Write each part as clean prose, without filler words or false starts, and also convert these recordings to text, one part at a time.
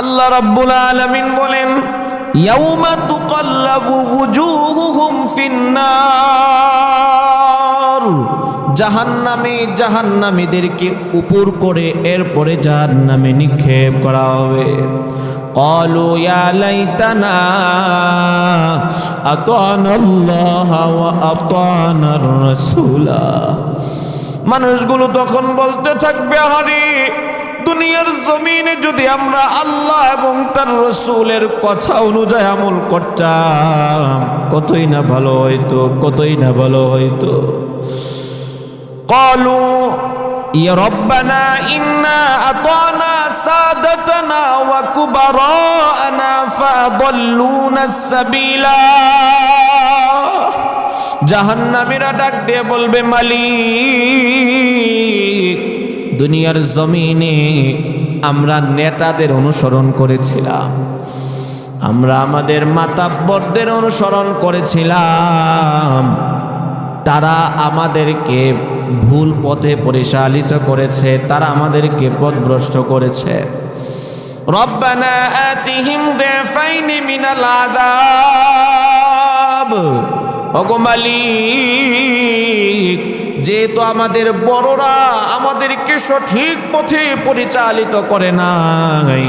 আল্লাহ রাব্বুল আলামিন বলেন, ইয়াউমা তুকাল্লাবু ওয়ুজুহুহুম ফিন্নার, জাহান্নামীদেরকে উপর করে এরপরে জাহান্নামে নিক্ষেপ করা হবে। ক্বালু ইয়া লাইতানা আতানাল্লাহ ওয়া আতানার রাসূলা। মানুষগুলো তখন বলতে থাকবে, আরে দুনিয়ার জমিনে যদি আমরা আল্লাহ এবং তার রাসূলের কথা অনুযায়ী আমল করতাম কতই না ভালো হইতো, কতই না ভালো হইতো। ক্বালু ইয়া রব্বানা ইন্না আতানা সাদাতানা ওয়া কুবারানা ফাদাল্লুনা সাবিলা। জাহান্নামীরা ডাক দিয়ে বলবে, মালিক, দুনিয়ার জমিনে আমরা নেতাদের অনুসরণ করেছিলাম, আমরা আমাদের মাতাব্বরদের অনুসরণ করেছিলাম, তারা আমাদেরকে ভুল পথে পরিচালিত করেছে, তারা আমাদেরকে পথভ্রষ্ট করেছে। রব্বানা আতিহিম দিফাইনি মিনাল আযাব। ওগো মালিক, যেহেতু আমাদের বড়রা আমাদেরকে সঠিক পথে পরিচালিত করে নাই,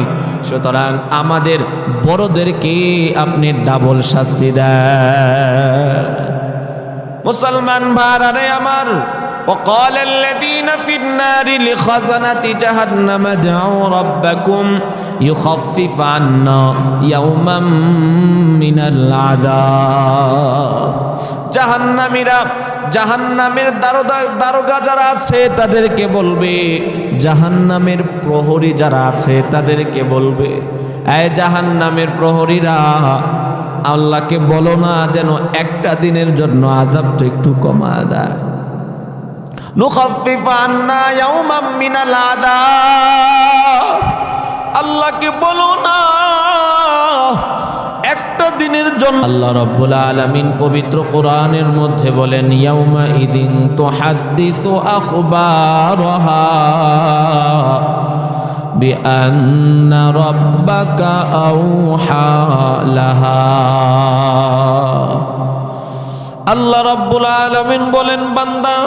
সুতরাং আমাদের বড়দেরকে আপনি ডাবল শাস্তি দেন। মুসলমান ভাইরা আমার, وقال الذين في النار لخزنة جهنم ادعوا ربكم يخفف عنا يوما من العذاب। জাহান্নামের দারোগা যারা আছে তাদেরকে বলবে, জাহান্নামের প্রহরী যারা আছে তাদেরকে বলবে, এই জাহান্নামের প্রহরীরা, আল্লাহকে বলো না যেন একটা দিনের জন্য আযাবটা একটু কমা দেয়। নুখাফিফ আন্না ইয়াওমান মিনাল আযাব। আল্লাহকে বলো না একটা দিনের জন্য। আল্লাহ রাব্বুল আলামিন পবিত্র কোরআনের মধ্যে বলেন, ইয়াউমা ইদিন তুহাদ্দিসু আখবারাহা বিআন্না রাব্বাকা আওহা লাহা। আল্লাহ রাব্বুল আলামিন বলেন, বান্দা,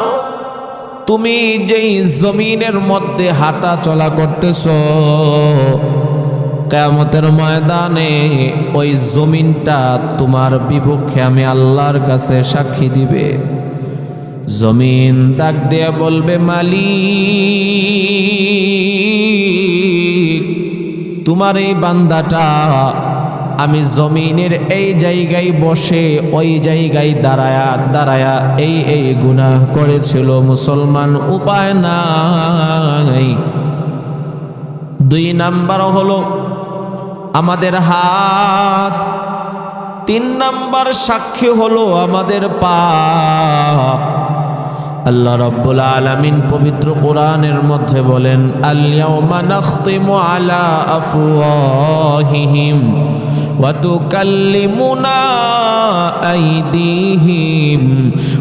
তুমি যেই জমিনের মধ্যে হাঁটা চলা করতেছো, কিয়ামতের ময়দানে ওই জমিনটা তোমার বিপক্ষে আমি আল্লাহর কাছে সাক্ষী দিবে। জমিন ডাক দিয়ে বলবে, মালিক, তোমার এই বান্দাটা আমি জমিনের এই জায়গায় বসে ওই জায়গায় দাঁড়ায়া এই গুনাহ করেছিল। মুসলমান, উপায় নাই। 2 নাম্বার হলো আমাদের হাত, 3 নাম্বার সাক্ষী হলো আমাদের পা। আল্লাহ রাব্বুল আলামিন পবিত্র কোরআনের মধ্যে বলেন, আল ইয়াউমা নাখতিমু আলা আফওয়াহিহিম ওয়া তুকাল্লিমুনা আইদিহিম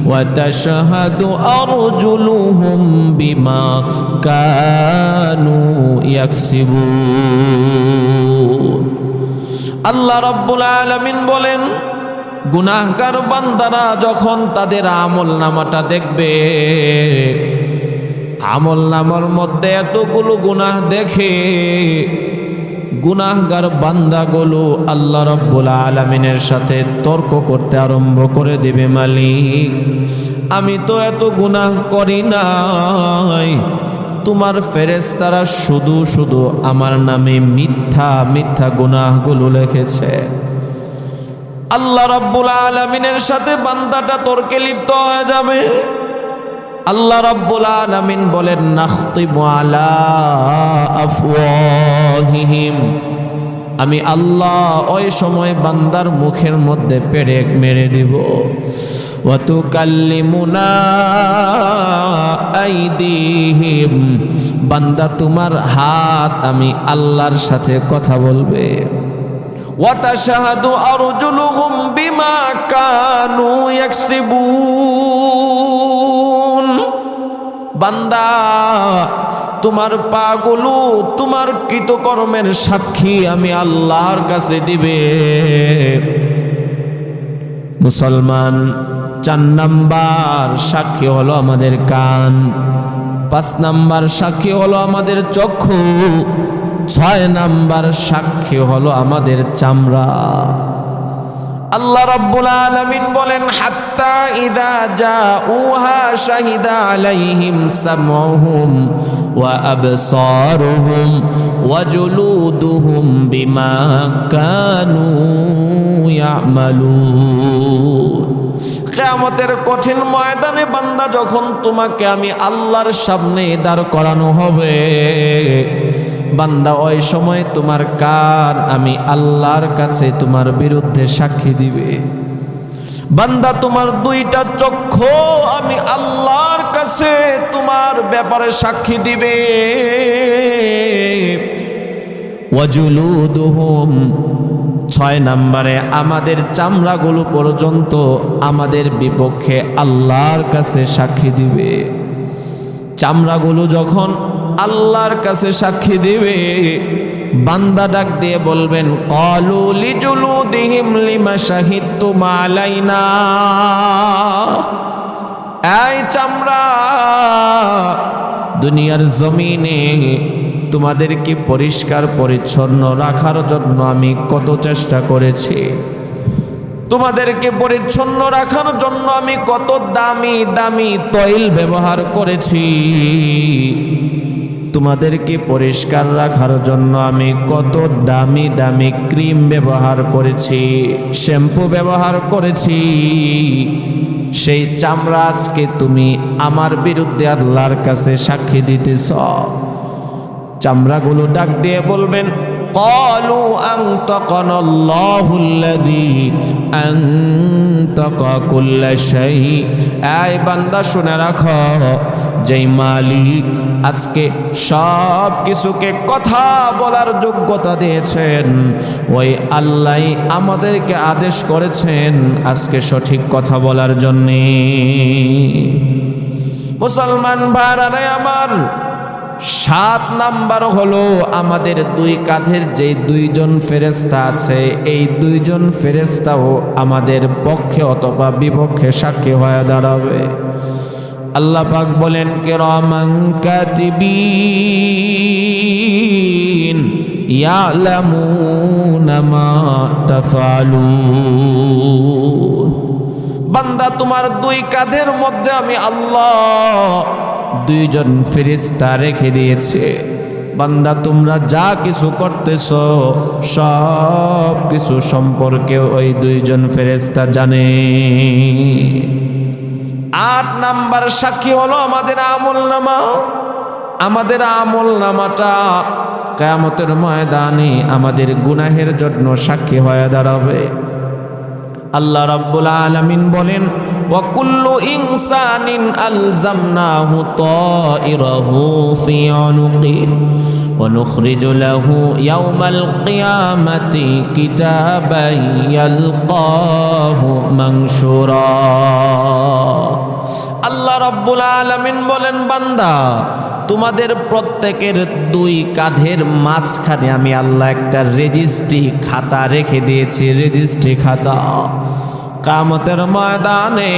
ওয়া তাশহাদু আরজুলুহুম বিমা কানু ইয়াকসিবুন। আল্লাহ রাব্বুল আলামিন বলেন, গুনাহগার বান্দারা যখন তাদের আমল নামাটা দেখবে, আমল নামার মধ্যে এতগুলো গুনাহ দেখে, গুনাহগার বান্দাগুলো আল্লাহ রাব্বুল আলামিনের সাথে তর্ক করতে আরম্ভ করে দিবে, মালিক, আমি তো এত গুনাহ করি নাই, তোমার ফেরেশতারা শুধু আমার নামে মিথ্যা গুনাহগুলো লিখেছে। আল্লাহ রাব্বুল আলামিনের সাথে বান্দাটা তর্কে লিপ্ত হয়ে যাবে। আল্লাহ রাব্বুল আলামিন বলেন, নাখতিমু আলা আফওয়াহিহিম, আমি আল্লাহ ওই সময় বান্দার মুখের মধ্যে পেরেক মেরে দিব। ওয়া তুকাল্লিমুনা আইদিহিম, বান্দা তোমার হাত আমি আল্লাহর সাথে কথা বলবে। ওয়া তাশহাদু আরজুলুহুম বিমা কানু ইয়াকসিবুন, বান্দা তোমার পাগুলো তোমার কৃতকর্মের সাক্ষী আমি আল্লাহর কাছে দিবে। মুসলমান, 4 নাম্বার সাক্ষী হলো আমাদের কান, 5 নাম্বার সাক্ষী হলো আমাদের চক্ষু, 6 নাম্বার সাক্ষী হলো আমাদের চামড়া। আল্লাহ রাব্বুল আলামিন বলেন, হাত্তা ইযা জাউহা শাহিদা আলাইহিম সামউহুম ওয়া আবসারুহুম ওয়া জুলুদুহুম বিমা কানু ইয়ামালুন। কিয়ামতের কঠিন ময়দানে বান্দা যখন তোমাকে আমি আল্লাহর সামনে দাঁড় করানো হবে, বান্দা ওই সময় তোমার কান আমি আল্লাহর কাছে তোমার বিরুদ্ধে সাক্ষী দিবে। বান্দা তোমার 2টা চক্ষু আমি আল্লাহর কাছে তোমার ব্যাপারে সাক্ষী দিবে। ওয়াজুলুদুহুম, 6 নম্বরে আমাদের চামড়াগুলো পর্যন্ত আমাদের বিপক্ষে আল্লাহর কাছে সাক্ষী দিবে। চামড়াগুলো যখন আল্লাহর কাছে সাক্ষী দিবে, বান্দা ডাক দিয়ে বলবেন, ক্বালু লিজুলুদিহিম লিমা শাহিদতুম আলাইনা। এই চামড়া, দুনিয়ার জমিনে তোমাদেরকে পরিষ্কার পরিচ্ছন্ন রাখার জন্য আমি কত চেষ্টা করেছি, তোমাদেরকে পরিচ্ছন্ন রাখার জন্য আমি কত দামি দামি তৈল ব্যবহার করেছি, তোমাদেরকে পরিষ্কার রাখার জন্য আমি কত দামি দামি ক্রিম ব্যবহার করেছি, শ্যাম্পু ব্যবহার করেছি। সেই চামড়া আজকে তুমি আমার বিরুদ্ধে আল্লাহর কাছে সাক্ষী দিতেছ। চামড়াগুলো ডাক দিয়ে বলবেন, ক্বালু আনতাকানাল্লাহুল্লাযী আনতাকা কুল্লা শাই। এই বান্দা শুনে রাখো, যেই মালিক আজকে সব কিছুকে কথা বলার যোগ্যতা দিয়েছেন, ওই আল্লাহ আমাদেরকে আদেশ করেছেন আজকে সঠিক কথা বলার জন্যে। মুসলমান ভাইরা আমার, 7 নাম্বার হলো আমাদের 2 কাঁধের যে 2 জন ফেরেশতা আছে, এই 2 জন ফেরেশতাও আমাদের পক্ষে অথবা বিপক্ষে সাক্ষী হয়ে দাঁড়াবে। আল্লাহ পাক বলেন, কিরামান কাতিবিন ইয়ালামুনা মা তাফআলুন। বান্দা তোমার 2 কাঁধের মধ্যে আমি আল্লাহ 2 জন ফেরেশতা রেখে দিয়েছে। বান্দা তোমরা যা কিছু করতেছ সব কিছু সম্পর্কে ওই 2 জন ফেরেশতা জানে। 8 নাম্বার সাক্ষী হলো আমাদের আমলনামা। আমাদের আমলনামাটা কিয়ামতের ময়দানে আমাদের গুনাহের জন্য সাক্ষী হয়ে দাঁড়াবে। আল্লাহ রাব্বুল আলামিন বলেন, ওয়া কুল্লু ইনসানিন আলজামনাহু তাইরাহু ফি উনুকি ওয়া নুখরিজু লাহু ইয়াওমাল কিয়ামাতি কিতাবান ইয়ালকাহু মানশুরা। আল্লাহ রাব্বুল আলামিন বলেন, বান্দা তোমাদের প্রত্যেকের 2 কাঁধের মাঝখানে আমি আল্লাহ একটা রেজিস্ট্রি খাতা রেখে দিয়েছি। রেজিস্ট্রি খাতা কিয়ামতের ময়দানে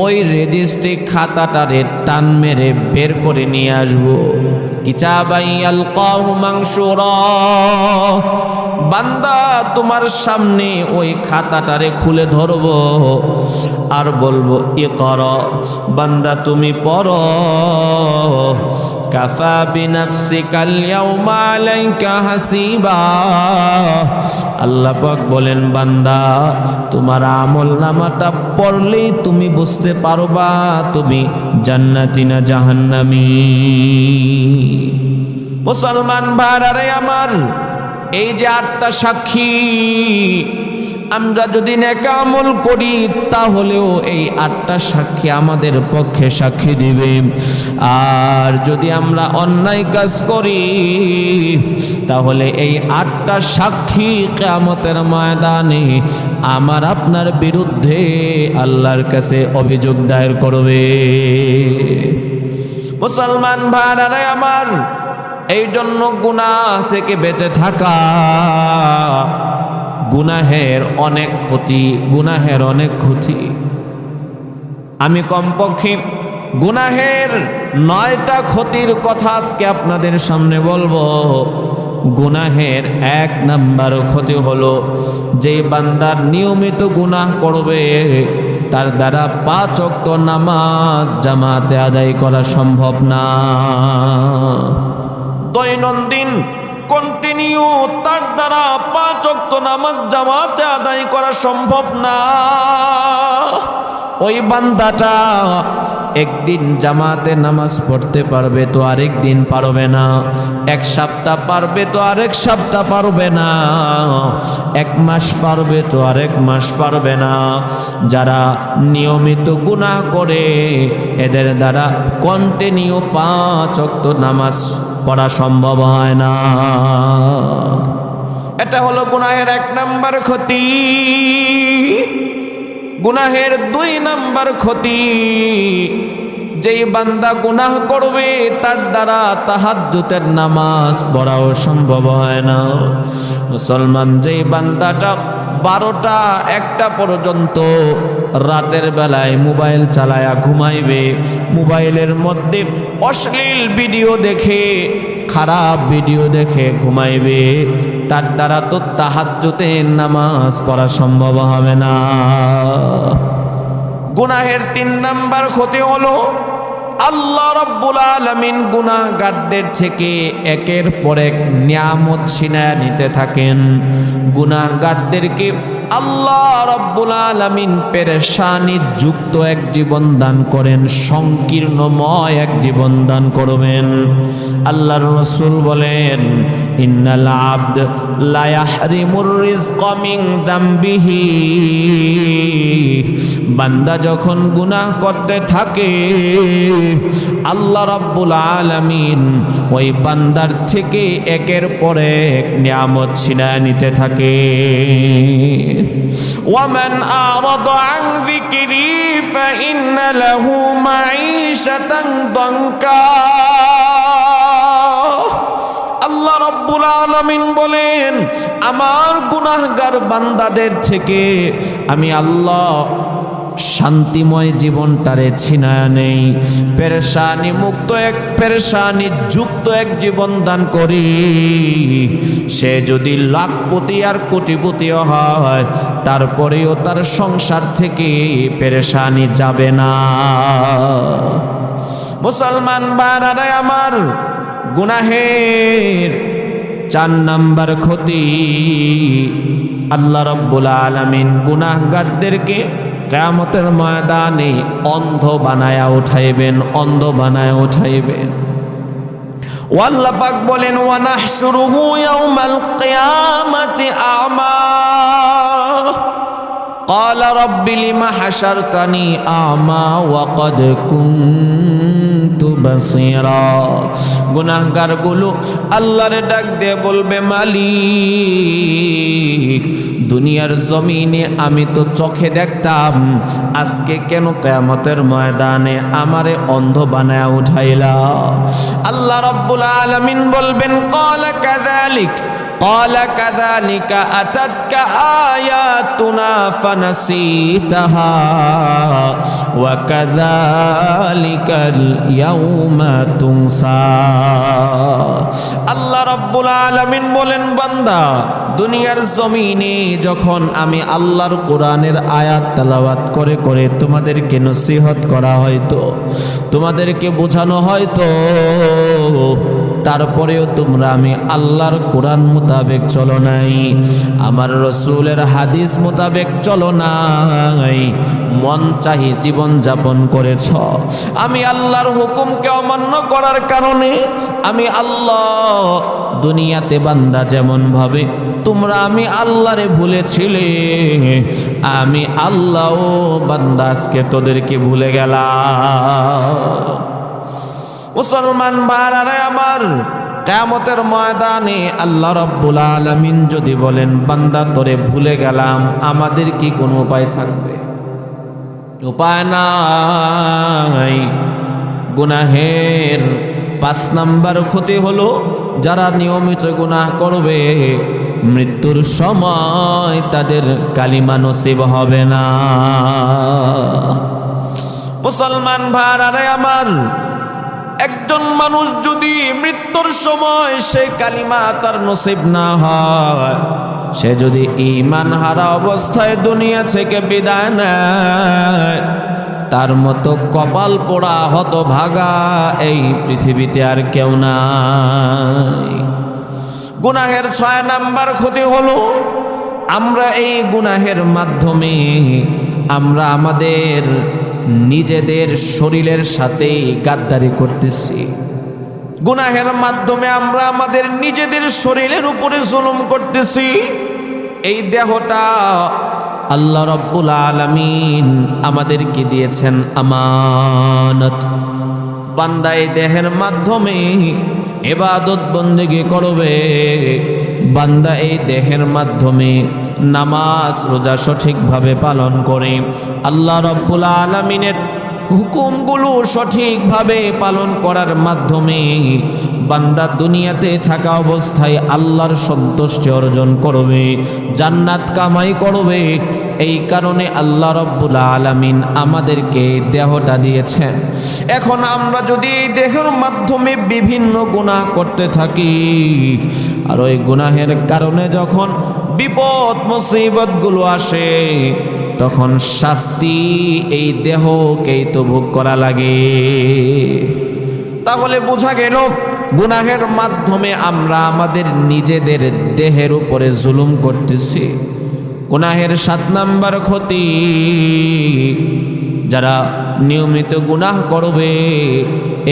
ওই রেজিস্ট্রি খাতাটারে টান মেরে বের করে নিয়ে আসবো। কিতাবান ইয়ালকাহু মানশুরা। বান্দা তোমার সামনে ওই খাতাটারে খুলে ধরবো আর বলবো, ইকরা। বান্দা তুমি পড়ো। কাফা বিনাফসিকাল ইয়াওমা আলাইকা হাসিবা। আল্লাহ পাক বলেন, বান্দা তোমার আমলনামাটা পড়লেই তুমি বুঝতে পারবা তুমি জান্নাতি না জাহান্নামী। মুসলমান ভাইরা আমার, এই যে 8টা সাক্ষী, আমরা যদি নেক আমল করি তাহলেও এই 8টা সাক্ষী আমাদের পক্ষে সাক্ষী দিবে। আর যদি আমরা অন্যায় কাজ করি তাহলে এই 8টা সাক্ষী কিয়ামতের ময়দানে আমার আপনার বিরুদ্ধে আল্লাহর কাছে অভিযোগ দায়ের করবে। মুসলমান ভাইরা আমার, এই জন্য গুনাহ থেকে বেঁচে থাকা, গুনাহের অনেক ক্ষতি, গুনাহের অনেক ক্ষতি। আমি কমপক্ষে গুনাহের 9টা ক্ষতির কথা আজকে আপনাদের সামনে বলবো। গুনাহের 1 নাম্বার ক্ষতি হলো, যে বান্দার নিয়মিত গুনাহ করবে তার দ্বারা 5 ওয়াক্ত নামাজ জামাতে আদায় করা সম্ভব না। দৈনন্দিন কন্টিনিউ তার দ্বারা 5 ওয়াক্ত নামাজ জামাতে আদায় করা সম্ভব না। ওই বান্দাটা একদিন জামাতে নামাজ পড়তে পারবে তো আরেক দিন পারবে না, 1 সপ্তাহ পারবে তো আরেক সপ্তাহ পারবে না, 1 মাস পারবে তো আরেক মাস পারবে না। যারা নিয়মিত গুনাহ করে এদের দ্বারা কন্টিনিউ 5 ওয়াক্ত নামাজ পড়া সম্ভব হয় না। এটা হলো গুনাহের 1 নাম্বার ক্ষতি। গুনাহের 2 নাম্বার ক্ষতি, যেই বান্দা গুনাহ করবে তার দ্বারা তাহাজ্জুদের নামাজ পড়াও সম্ভব হয় না। মুসলমান যেই বান্দাটা 12টা 1টা পর্যন্ত রাতের বেলায় মোবাইল চালায়া ঘুমাইবে, মোবাইলের মধ্যে অশ্লীল ভিডিও দেখে, খারাপ ভিডিও দেখে ঘুমাইবে, তার দ্বারা তো তাহাজ্জুদের নামাজ পড়া সম্ভব হবে না। গুনাহের 3 নাম্বার ক্ষতি হলো, আল্লাহ রাব্বুল আলামিন গুনাহগারদের থেকে একের পর এক নিয়ামত ছিনায় নিতে থাকেন। গুনাহগারদেরকে আল্লাহ রাব্বুল আলামিন পেরেশানি যুক্ত এক জীবন দান করেন, সংকীর্ণময় এক জীবন দান করবেন। আল্লাহর রাসূল বলেন, ইন্নাল আবদ লা ইয়াহরিমুর রিজকা মিন যামবিহি। বান্দা যখন গুনাহ করতে থাকে আল্লাহ রাব্বুল আলামিন ওই বান্দার থেকে একের পর এক নিয়ামত ছিনায় নিতে থাকে। ওয়ামান আরাদা আন যিকরি ফাইন্না লাহু মাঈশাতান দানকা। আল্লাহ রাব্বুল আলামিন বলেন, আমার গুনাহগার বান্দাদের থেকে আমি আল্লাহ শান্তিময় জীবনটারে ছিনায় নেই, পেরেশানি মুক্ত এক, পেরেশানি যুক্ত এক জীবন দান করি। সে যদি লাখপতি আর কোটিপতিও হয় তারপরেও তার সংসার থেকে পেরেশানি যাবে না। মুসলমান ভাইরা আমার, গুনাহের 4 নাম্বার ক্ষতি, আল্লাহ রাব্বুল আলামিন গুনাহগারদেরকে কিয়ামতের ময়দানে অন্ধ বানায়া উঠাইবেন, অন্ধ বানায়া উঠাইবেন। আল্লাহ পাক বলেন, ওয়া নাহশুরুহু ইয়াউমাল কিয়ামাতি আমা ক্বালা রাব্বি লিমা হাশারতানি আমা ওয়া ক্বাদ কুনতু বাসীরা। গুনাহগারগুলো আল্লাহরে ডাক দিয়ে বলবে, মালিক, দুনিয়ার জমিনে আমি তো চোখে দেখতাম, আজকে কেন কিয়ামতের ময়দানে আমারে অন্ধ বানায়া উঠাইলা? আল্লাহ রাব্বুল আলামিন বলবেন, ক্বালা কাযালিক قال كذلك أتتك آياتنا فنسيتها وكذلك اليوم تنسى। আল্লাহ রাব্বুল আলামিন বলেন, বান্দা, দুনিয়ার জমিনে যখন আমি আল্লাহর কোরআনের আয়াত তেলাওয়াত করে করে তোমাদেরকে নসিহত করা হয়তো, তোমাদেরকে বোঝানো হয়তো, তারপরেও তোমরা আমি আল্লাহর কোরআন মোতাবেক চলো নাই, আমার রসুলের হাদিস মোতাবেক চলো নাই, মন চাহি জীবন যাপন করেছ। আমি আল্লাহর হুকুমকে অমান্য করার কারণে আমি আল্লাহ দুনিয়াতে বান্দা যেমন ভাবে তোমরা আমি আল্লাহরে ভুলেছিলে, আমি আল্লাহ বান্দা আজকে তোদেরকে ভুলে গেলাম। মুসলমান ভাইরা আমার, কিয়ামতের ময়দানে আল্লাহ রাব্বুল আলামিন যদি বলেন, বান্দা তোরে ভুলে গেলাম, আমাদের কি কোনো উপায় থাকবে? উপায় নাই। গুনাহের 5 নাম্বার ক্ষতি হলো যারা নিয়মিত গুনাহ করবে মৃত্যুর সময় তাদের কালিমা নসিব হবে না। মুসলমান ভাইরা আমার, একজন মানুষ যদি মৃত্যুর সময় সে কালিমা তার নসিব না হয়, সে যদি ঈমান হারা অবস্থায় দুনিয়া থেকে বিদায় নেয়, তার মতো কপাল পোড়া হতভাগা এই পৃথিবীতে আর কেউ নাই। গুনাহের 6 নাম্বার ক্ষতি হলো আমরা এই গুনাহের মাধ্যমে আমরা আমাদের নিজেদের শরীরের সাথে গাদ্দারি করতেছি। গুনাহের মাধ্যমে আমরা আমাদের নিজেদের শরীরের উপরে জুলুম করতেছি। এই দেহটা আল্লাহ রাব্বুল আলামিন আমাদেরকে দিয়েছেন আমানত। বান্দা এই দেহের মাধ্যমে ইবাদত বন্দেগি করবে, বান্দা এই দেহের মাধ্যমে নামাজ রোজা সঠিকভাবে পালন করে আল্লাহ রাব্বুল আলামিনের হুকুমগুলো সঠিকভাবে পালন করার মাধ্যমে বান্দা দুনিয়াতে থাকা অবস্থায় আল্লাহর সন্তুষ্টি অর্জন করবে, জান্নাত কামাই করবে। এই কারণে আল্লাহ রাব্বুল আলামিন আমাদেরকে দেহটা দিয়েছেন। এখন আমরা যদি এই দেহের মাধ্যমে বিভিন্ন গুনাহ করতে থাকি, আর ওই গুনাহের কারণে যখন বিপদ মুসিবতগুলো আসে, তখন শাস্তি এই দেহকেই তো ভোগ করা লাগে। তাহলে বোঝা গেল গুনাহের মাধ্যমে আমরা আমাদের নিজেদের দেহের উপরে জুলুম করতেছি। গুনাহের 7 নাম্বার ক্ষতি, যারা নিয়মিত গুনাহ করবে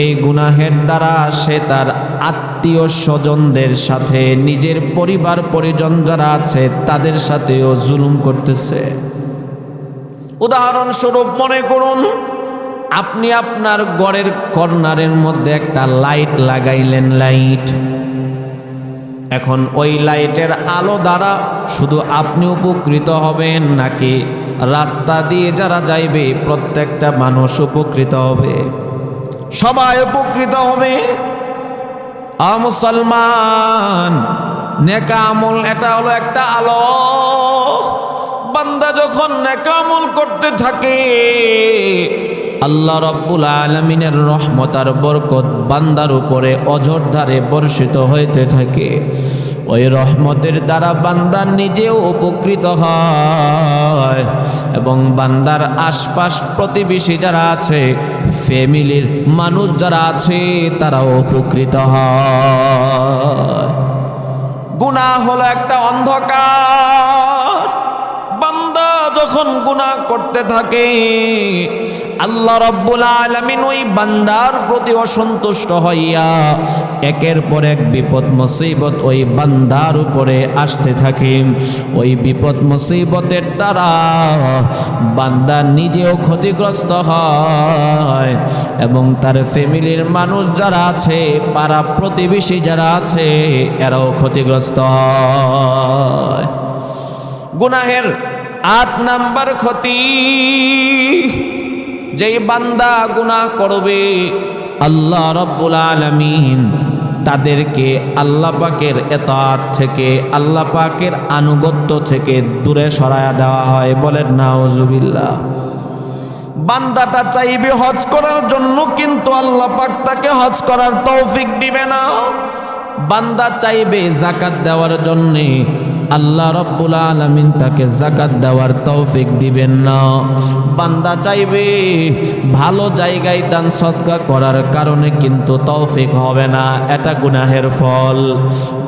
এই গুনাহের দ্বারা সে তার আত্মীয় স্বজনদের সাথে, নিজের পরিবার পরিজন যারা আছে তাদের সাথেও জুলুম করতেছে। উদাহরণস্বরূপ মনে করুন, আপনি আপনার ঘরের কর্নারের মধ্যে একটা লাইট লাগাইলেন, লাইট। এখন ওই লাইটের আলো দ্বারা শুধু আপনি উপকৃত হবেন নাকি রাস্তা দিয়ে যারা যাইবে প্রত্যেকটা মানুষ উপকৃত হবে? সবাই উপকৃত হবে। মুসলমান, নেক আমল এটা হলো একটা আলো। বান্দা যখন নেক আমল করতে থাকে, আল্লাহ রাব্বুল আলামিনের রহমত আর বরকত বান্দার উপরে অঝোরধারে বর্ষিত হইতে থাকে। ওই রহমতের দ্বারা বান্দা নিজেও উপকৃত হয় এবং বান্দার আশপাশ প্রতিবেশী যারা আছে, ফ্যামিলির মানুষ যারা আছে, তারাও উপকৃত হয়। গুনাহ হলো একটা অন্ধকার। বান্দা যখন গুনাহ করতে থাকে, আল্লাহ রাব্বুল আলামিন ওই বান্দার প্রতি অসন্তুষ্ট হইয়া একের পর এক বিপদ মুসিবত ওই বান্দার উপরে আসতে থাকে। ওই বিপদ মুসিবতের দ্বারা বান্দা নিজেও ক্ষতিগ্রস্ত হয় এবং তার ফ্যামিলির মানুষ যারা আছে, পাড়া প্রতিবেশী যারা আছে, এরাও ক্ষতিগ্রস্ত হয়। গুনাহের 8 নাম্বার ক্ষতি, যেই বান্দা গুনাহ করবে আল্লাহ রাব্বুল আলামিন তাদেরকে আল্লাহ পাকের ইতাআত থেকে, আল্লাহ পাকের আনুগত্য থেকে দূরে সরায়া দেওয়া হয়। বলেন নাউজুবিল্লাহ। বান্দাটা চাইবে হজ করার জন্য, কিন্তু আল্লাহ পাক তাকে হজ করার তৌফিক দিবে না। বান্দা চাইবে যাকাত দেওয়ার জন্য, আল্লাহ রাব্বুল আলামিন তাকে যাকাত দেওয়ার তৌফিক দিবেন না। বান্দা চাইবে ভালো জায়গায় দান সদকা করার কারণে, কিন্তু তৌফিক হবে না। এটা গুনাহের ফল।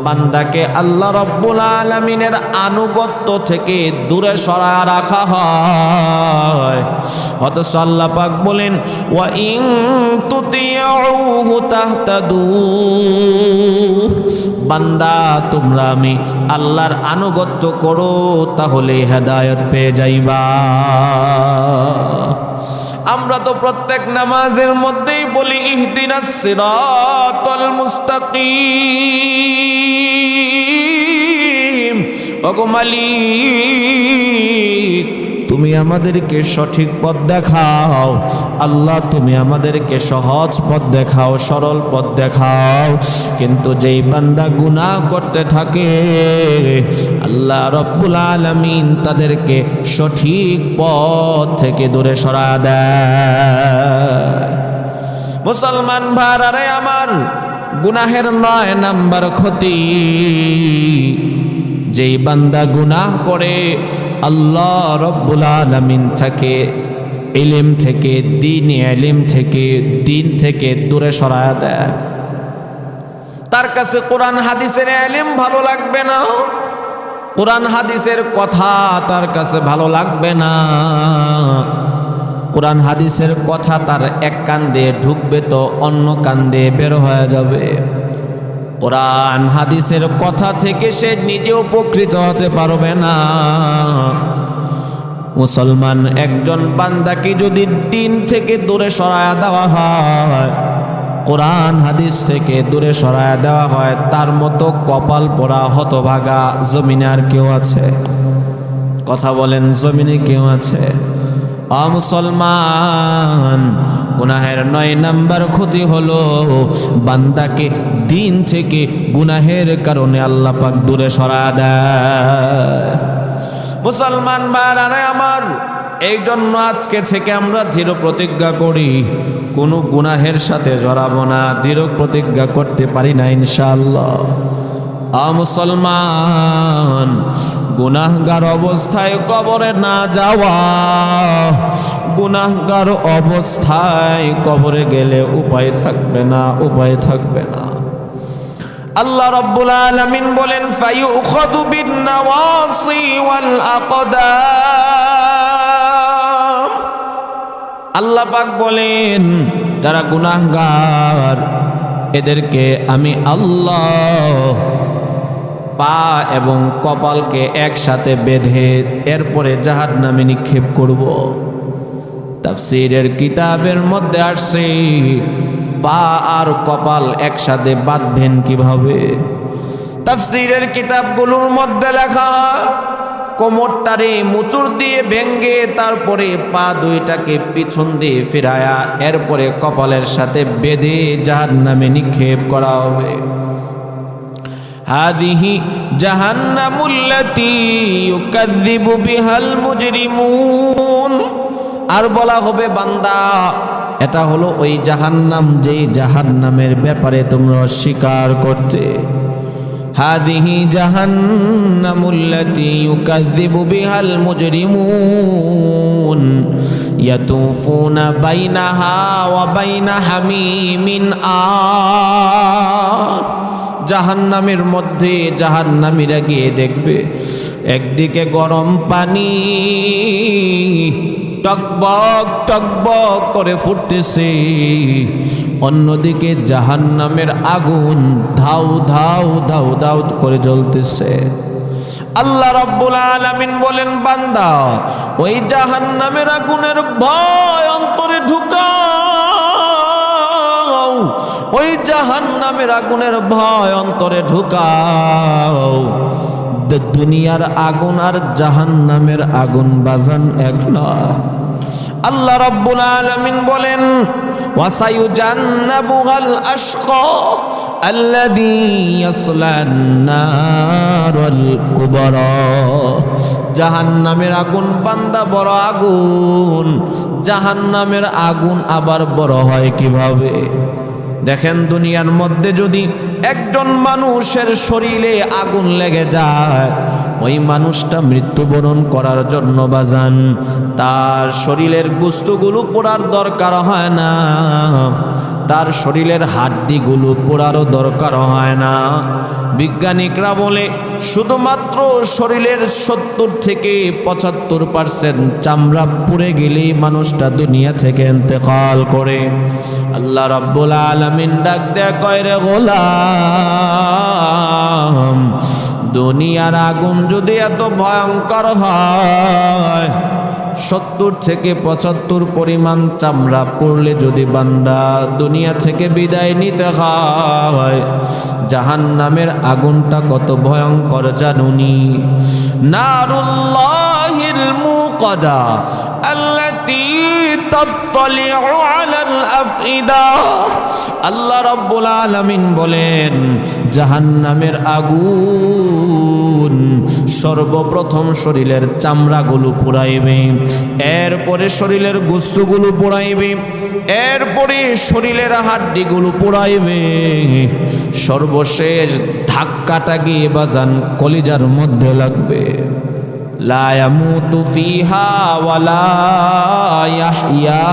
বান্দাকে আল্লাহ রাব্বুল আলামিনের আনুগত্য থেকে দূরে সরায় রাখা হয়। অথচ আল্লাহ পাক বলেন, ওয়া ইন তুতিউহু তাহতাদু। বান্দা তোমরা আমি আল্লাহর আনুগত্য করো, তাহলে হেদায়েত পেয়ে যাইবা। আমরা তো প্রত্যেক নামাজের মধ্যেই বলি, ইহদিনাস সিরাতাল মুস্তাকিম। ওগো মালিক, তুমি আমাদেরকে সঠিক পথ দেখাও। আল্লাহ তুমি আমাদেরকে সহজ পথ দেখাও, সরল পথ দেখাও। কিন্তু যেই বান্দা গুনাহ করতে থাকে আল্লাহ রব্বুল আলামিন তাদেরকে সঠিক পথ থেকে দূরে সরায় দেয়। মুসলমান ভাইরা আমার, গুনাহের 9 নাম্বার ক্ষতি, যেই বান্দা গুনাহ করে আল্লাহ রব্বুল আলামিন থাকে ইলম থেকে, দ্বীনি ইলম থেকে, দ্বীন থেকে দূরে সরায় দেয়। তার কাছে কোরআন হাদিসের ইলম ভালো লাগবে না, কোরআন হাদিসের কথা তার কাছে ভালো লাগবে না। কোরআন হাদিসের কথা তার এক কান দিয়ে ঢুকবে তো অন্য কান দিয়ে বের হয়ে যাবে। কোরআন হাদিসের কথা থেকে সে নিজে উপকৃত হতে পারবে না। মুসলমান একজন বান্দাকে যদি দ্বীন থেকে দূরে সরায়া দেওয়া হয়, কোরআন হাদিস থেকে দূরে সরায়া দেওয়া হয়, তার মতো কপাল পোড়া হতভাগা জমিনে আর কেউ আছে? কথা বলেন, জমিনে কেউ আছে? মুসলমান, গুনাহের 9 নাম্বার ক্ষতি হলো বান্দাকে দ্বীন থেকে গুনাহের কারণে আল্লাহ পাক দূরে সরায়া দেয়। মুসলমান ভাইরা আমার, এই জন্য আজকে থেকে আমরা দৃঢ় প্রতিজ্ঞা করি কোনো গুনাহের সাথে জড়াবো না। দৃঢ় প্রতিজ্ঞা করতে পারি না ইনশাআল্লাহ। মুসলমান, গুনাহগার অবস্থায় কবরে না যাওয়া, গুনাহগার অবস্থায় কবরে গেলে উপায় থাকবে না, উপায় থাকবে না। আল্লাহ রাব্বুল আলামিন বলেন ফায়ুখাযু বিন নাওয়াসি ওয়াল আকদাম। আল্লাহ পাক বলেন যারা গুনাহগার এদেরকে আমি আল্লাহ পা এবং কপালকে একসাথে বেঁধে এরপরে জাহান্নামে নিক্ষেপ করব। তাফসীরের কিতাবের মধ্যে আসছে পা আর কপাল একসাথে বাঁধবেন কিভাবে? তাফসীরের কিতাবগুলোর মধ্যে লেখা কোমরটারে মুচুর দিয়ে ভেঙ্গে তারপরে পা দুইটাকে পিছন দিয়ে ফিরায়া এরপরে কপালের সাথে বেঁধে জাহান্নামে নিক্ষেপ করা হবে। হাদিহি জাহান্নামুল্লাতী ইউকাযযিবু বিহাল মুজরিমুন। আর বলা হবে বান্দা এটা হলো ওই জাহান্নাম যেই জাহান্নামের ব্যাপারে তোমরা অস্বীকার করতে। হাদিহি জাহান্নামুল্লাতী ইউকাযযিবু বিহাল মুজরিমুন ইয়াতুফুনা বাইনাহা ওয়া বাইনা হামিমিন আন। জাহান্নামের মধ্যে জাহান্নামীরা গিয়ে দেখবে একদিকে গরম পানি টকবক টকবক করে ফুটতেছে, অন্যদিকে জাহান্নামের আগুন ধাউ ধাউ ধাউ ধাউ করে জ্বলতেছে। আল্লাহ রাব্বুল আলামিন বলেন বান্দা ওই জাহান্নামের আগুনের ভয় অন্তরে ঢুকাও, ওই জাহান্নামের আগুনের ভয় অন্তরে ঢুকাও। দুনিয়ার আগুন আর জাহান্নামের আগুন বাজান এক নয়। আল্লাহ রাব্বুল আলামিন বলেন ওয়াসায়ুজান্নাবুহাল আশকা আল্লাযী ইয়াসলান নারাল কুবরা। জাহান্নামের আগুন বান্দা বড় আগুন, জাহান্নামের আগুন আবার বড় হয় কিভাবে? দেখেন দুনিয়ার মধ্যে যদি একজন মানুষের শরীরে আগুন লেগে যায়, ওই মানুষটা মৃত্যুবরণ করার জন্য বাজান তার শরীরের গোশতগুলো পোড়ার দরকার হয় না, তার শরীরের হাড্ডিগুলো পোড়ারও দরকার হয় না। বিজ্ঞানিকরা বলে শুধুমাত্র শরীরের 70 থেকে 75% চামড়া পুড়ে গেলেই মানুষটা দুনিয়া থেকে ইন্তেকাল করে। আল্লাহ রাব্বুল আলামিন ডাক দেয়া কয় রে গোলাম, দুনিয়ার আগুন যদি এত ভয়ঙ্কর হয়, 70 থেকে 75 পরিমাণ চামড়া পড়লে যদি বান্দা দুনিয়া থেকে বিদায় নিতে হয়, জাহান্নামের আগুনটা কত ভয়ঙ্কর জানুনি? নারুল্লাহ নারিল্লাহিল মুকাদা আল্লাতী তাত্তালিউ আলাল আফইদা। আল্লাহ রাব্বুল আলামিন বলেন জাহান্নামের আগুন সর্বপ্রথম শরীরের চামড়াগুলো পোড়াইবে, এরপরে শরীরের গোশতগুলো পোড়াইবে, এরপরে শরীরের হাড্ডিগুলো পোড়াইবে, সর্বশেষ ধাক্কাটা গিয়ে বাজান কলিজার মধ্যে লাগবে। লা ইয়ামুতু ফিহা ওয়ালা ইয়াহইয়া।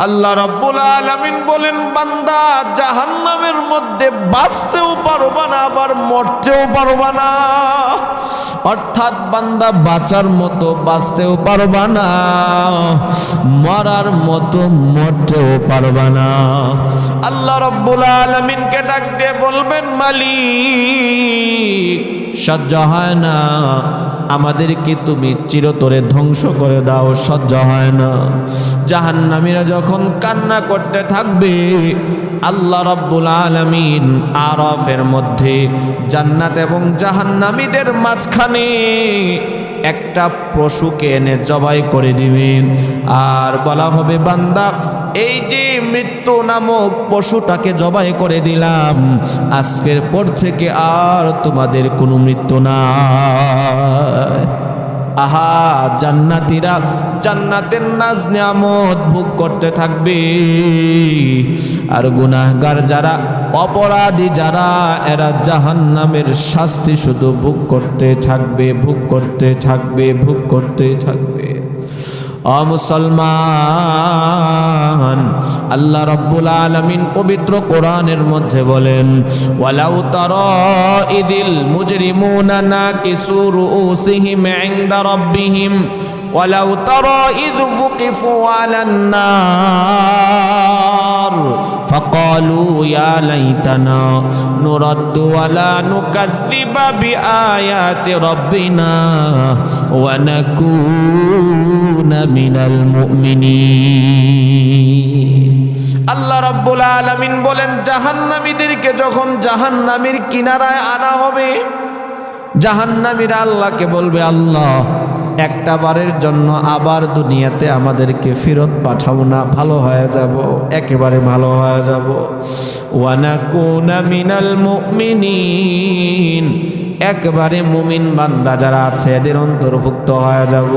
আল্লাহ রাব্বুল আলামিন বলেন বান্দা জাহান্নামের মধ্যে বাঁচতেও পারবা না, আবার মরতেও পারবা না। অর্থাৎ বান্দা বাঁচার মতো বাঁচতেও পারবা না, মরার মতো মরতেও পারবা না। আল্লাহ রাব্বুল আলামিনকে ডাক দিয়ে বলবেন মালিক সহ্য হয় না, আমাদেরকে তুমি চিরতরে ধ্বংস করে দাও, সহ্য হয় না। জাহান্নামীরা যখন কান্না করতে থাকবে, আল্লাহ রাব্বুল আলামিন আরাফের মধ্যে জান্নাত এবং জাহান্নামীদের মাঝখানে একটা পশুকে এনে জবাই করে দিবেন, আর বলা হবে বান্দা এই যে মৃত্যু নামক পশুটাকে জবাই করে দিলাম, আজকের পর থেকে আর তোমাদের কোনো মৃত্যু নাই। আহা জান্নাতীরা জান্নাতের নাজ নিয়ামত ভোগ করতে থাকবে, আর গুনাহগার যারা অপরাধী যারা এরা জাহান্নামের শাস্তি শুধু ভোগ করতে থাকবে, ভোগ করতে থাকবে, ভোগ করতে থাকবে। ও মুসলমান, আল্লাহ রাব্বুল আলামিন পবিত্র কোরআনের মধ্যে বলেন ওয়ালাউ তারা ইদিল মুজরিমুনা নাকিসু রুউসিহিম ইনদা রাব্বিহিম ওয়ালাউ তারা ইয ফুকিফু আলান নার ফাকালু ইয়া লাইতানা নুরাদ্দু ওয়ালা নুকাযযিবা বিআয়াতি রাব্বিনা ওয়া নাকুনা মিনাল মুমিনিন। আল্লাহ রাব্বুল আলামিন বলেন জাহান্নামীদেরকে যখন জাহান্নামের কিনারায় আনা হবে, জাহান্নামীরা আল্লাহকে বলবে আল্লাহ একটা বারের জন্য আবার দুনিয়াতে আমাদেরকে ফেরত পাঠাও না, ভালো হয়ে যাব, একেবারে ভালো হয়ে যাব। ওয়া নাকুনা মিনাল মুমিনিন, একবারে মুমিন বান্দা যারা আছে এদের অন্তর্ভুক্ত হয়ে যাব।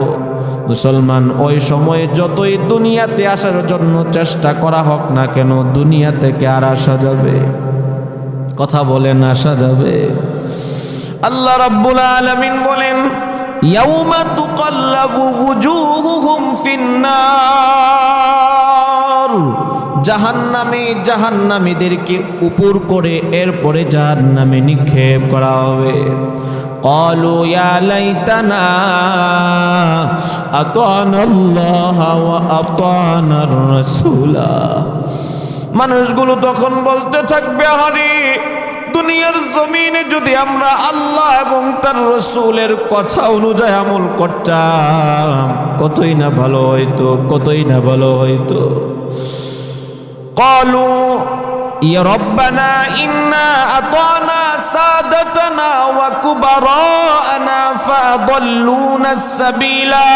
মুসলমান ওই সময় যতই দুনিয়াতে আসার জন্য চেষ্টা করা হোক না কেন, দুনিয়া থেকে আর আসা যাবে? কথা বলেন আসা যাবে? আল্লাহ রাব্বুল আলামিন বলেন ইয়াউমা তুকাল্লাবু ওয়ুজুহুহুম ফিন্নার, জাহান্নামে জাহান্নামীদেরকে উপর করে এরপরে জাহান্নামে নিক্ষেপ করা হবে। ক্বালু ইয়া লাইতানা আতানাল্লাহ ওয়া আতানার রাসূলা। মানুষগুলো তখন বলতে থাকবে আরে দুনিয়ার জমিনে যদি আমরা আল্লাহ এবং তার রাসূলের কথা অনুযায়ী আমল করতাম কতই না ভালো হইতো, কতই না ভালো হইতো। ক্বালু ইয়া রব্বানা ইন্না আতানা সাদাতানা ওয়া কুবারানা ফাদাল্লুনা সাবিলা।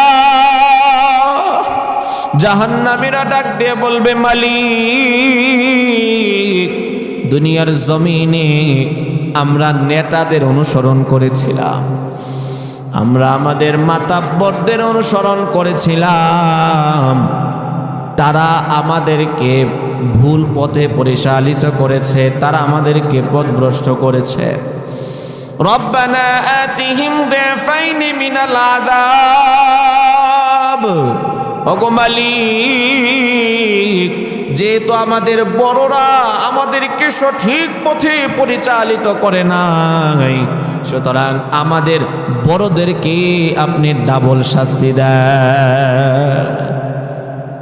জাহান্নামীরা ডাক দিয়ে বলবে মালিক দুনিয়ার জমিনে আমরা নেতাদের অনুসরণ করেছিলাম, আমরা আমাদের মাতাব্বরদের অনুসরণ করেছিলাম, তারা আমাদেরকে ভুল পথে পরিচালিত করেছে, তারা আমাদেরকে পথভ্রষ্ট করেছে। রব্বানা আতিহিম দিফাইনি মিনাল আযাব। ওগো মালিক যেহেতু আমাদের বড়রা আমাদেরকে সঠিক পথে পরিচালিত করে নাই, সুতরাং আমাদের বড়দেরকে আপনি ডাবল শাস্তি দেন।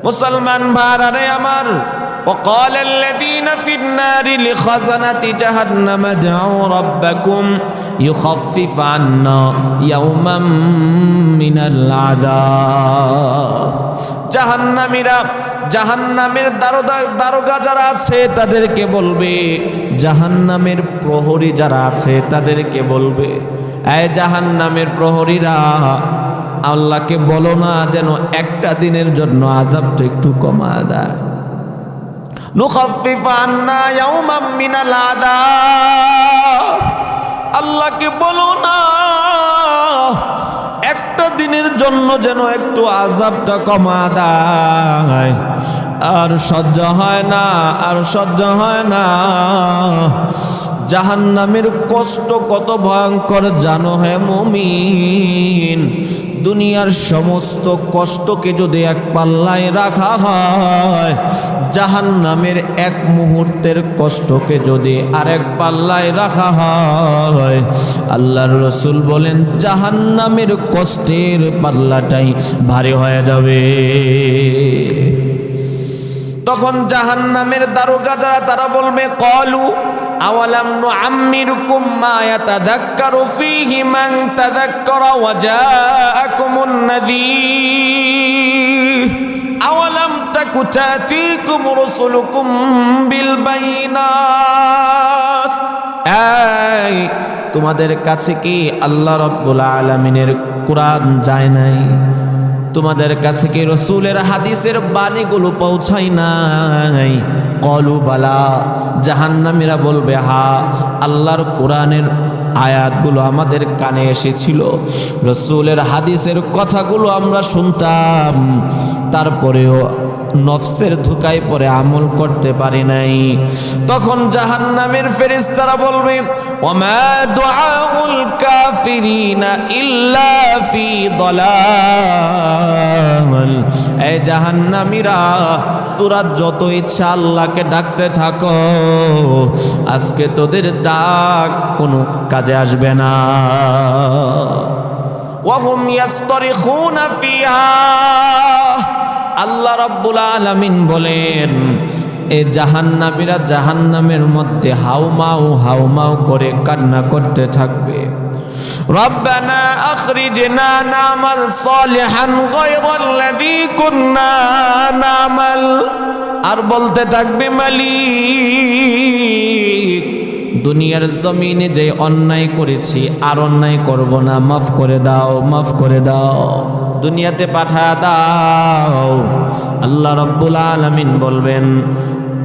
মুসলমান ভাইরা আমার, وقال الذين في النار لخزنة جهنم ادعوا ربكم يخفف عنا يوما من العذاب। জাহান্নামীরা জাহান্নামের দারোগা যারা আছে তাদেরকে বলবে, জাহান্নামের প্রহরী যারা আছে তাদেরকে বলবে এই জাহান্নামের প্রহরীরা, আল্লাহকে বলো না যেন একটা দিনের জন্য আযাবটা একটু কমা দেয়। নুখাফফিফ আন্না ইয়াওমান মিনাল আযাব, আল্লাহকে বলো না একটা দিনের জন্য যেন একটু আযাবটা কমা দেয়। আর সহ্য হয় না, আর সহ্য হয় না। জাহান্নামের কষ্ট কত ভয়ঙ্কর জানো হে মুমিন? দুনিয়ার সমস্ত কষ্টকে যদি এক পাল্লায় রাখা হয়, জাহান্নামের এক মুহূর্তের কষ্টকে যদি আরেক পাল্লায় রাখা হয়, আল্লাহর রাসূল বলেন জাহান্নামের কষ্টের পাল্লাটাই ভারী হয়ে যাবে। তখন জাহান্নামের দারোগা যারা, তারা বলবে ক্বালু আওয়ালাম নুআম্মিরকুম মা ইয়াতাযাক্কারু ফীহি মান তাযাক্কারা ওয়া জাআকুমুন নাযীর আওয়ালাম তাকু তা'তীকুম রাসূলুকুম বিল বায়িনাত। এই তোমাদের কাছে কি আল্লাহ রাব্বুল আলামিনের কুরআন যায় নাই? তোমাদের কাছে কি রসুলের হাদিসের বাণীগুলো পৌঁছায় নাই? ক্বালু বালা, জাহান্নামীরা বলবে হা, আল্লাহর কোরআনের আয়াতগুলো আমাদের কানে এসেছিল, রসুলের হাদিসের কথাগুলো আমরা শুনতাম, তারপরেও নফসের ধোঁকায় পড়ে আমল করতে পারি নাই। তখন জাহান্নামের ফেরেশতারা বলবে ওমা দুআউল কাফিরিনা ইল্লা ফি দালাল। এই জাহান্নামীরা, তোরা যত ইচ্ছা আল্লাহকে ডাকতে থাকো, আজকে তোদের ডাক কোনো কাজে আসবে না। ওয়াহুম ইয়াসতারিখুনা ফিহা, আল্লাহ রাব্বুল আলামিন বলেন এ জাহান্নামীরা জাহান্নামের মধ্যে হাউমাউ হাউমাউ করে কান্না করতে থাকবে। রব্বানা আখরিজনা নামাল সালিহান গায়রাল্লাযী কুন্না নামাল, আর বলতে থাকবে মালিক দুনিয়ার জমিনে যে অন্যায় করেছি আর অন্যায় করব না, মাফ করে দাও, মাফ করে দাও, দুনিয়াতে পাঠায় দাও। আল্লাহ রাব্বুল আলামিন বলবেন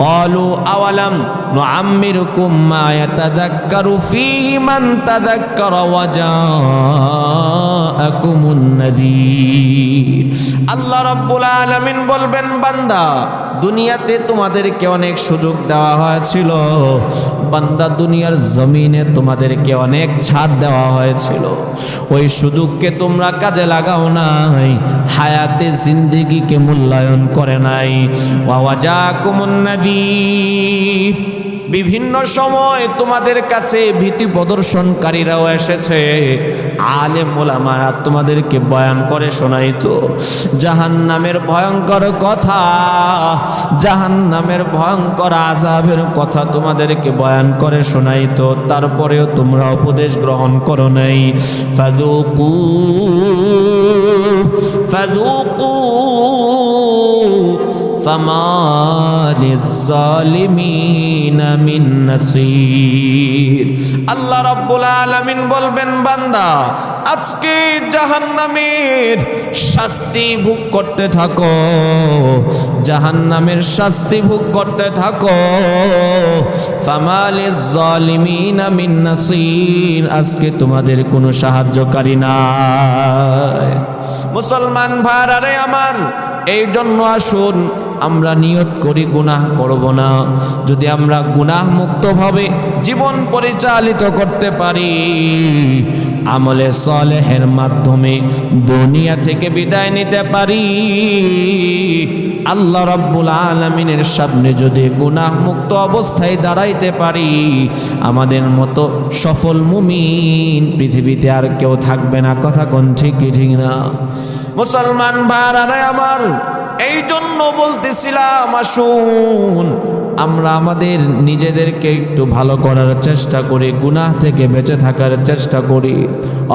ক্বালু আওয়ালাম নুআম্মিরকুম মা ইয়াতাযাক্কারু ফীহি মান তাযাক্কারা ওয়া জাআকুমুন নাযীর। আল্লাহ রাব্বুল আলামিন বলবেন বান্দা, দুনিয়াতে তোমাদেরকে অনেক সুযোগ দেওয়া হয়েছিল বান্দা, দুনিয়ার জমিনে তোমাদেরকে অনেক ছাড় দেওয়া হয়েছিল, ওই সুযোগকে তোমরা কাজে লাগাও নাই, হায়াতে জিন্দেগিকে মূল্যায়ন করে নাই। ওয়া জাআকুমুন নাযীর, বিভিন্ন সময় তোমাদের কাছে ভীতি প্রদর্শনকারীরাও এসেছে, আলেম ওলামারা তোমাদেরকে বয়ান করে শোনাইতো জাহান্নামের ভয়ঙ্কর কথা, জাহান্নামের ভয়ঙ্কর আযাবের কথা তোমাদেরকে বয়ান করে শোনাইতো, তারপরেও তোমরা উপদেশ গ্রহণ করো নাই। ফাযুকু ফাযুকু ফামা লিয-যালিমিনা মিন নাসীর। আল্লাহ রাব্বুল আলামিন বলবেন বান্দা, আজকে জাহান্নামের শাস্তি ভোগ করতে থাকো, জাহান্নামের শাস্তি ভোগ করতে থাকো। ফামা লিয-যালিমিনা মিন নাসীর, আজকে তোমাদের কোনো সাহায্যকারী নাই। মুসলমান ভাইরা আমার, এই জন্য আসুন আমরা নিয়ত করি গুনাহ করব না। যদি আমরা গুনাহ মুক্তভাবে জীবন পরিচালিত করতে পারি, আমলে সালেহের মাধ্যমে দুনিয়া থেকে বিদায় নিতে পারি, আল্লাহ রাব্বুল আলামিনের সামনে যদি গুনাহ মুক্ত অবস্থায় দাঁড়াইতে পারি, আমাদের মতো সফল মুমিন পৃথিবীতে আর কেউ থাকবে না। কথা কোন ঠিক কি ঠিক না? মুসলমান ভাইরা আমার, এই জন্য বলতেছিলাম আসুন আমরা আমাদের নিজেদেরকে একটু ভালো করার চেষ্টা করি, গুনাহ থেকে বেঁচে থাকার চেষ্টা করি।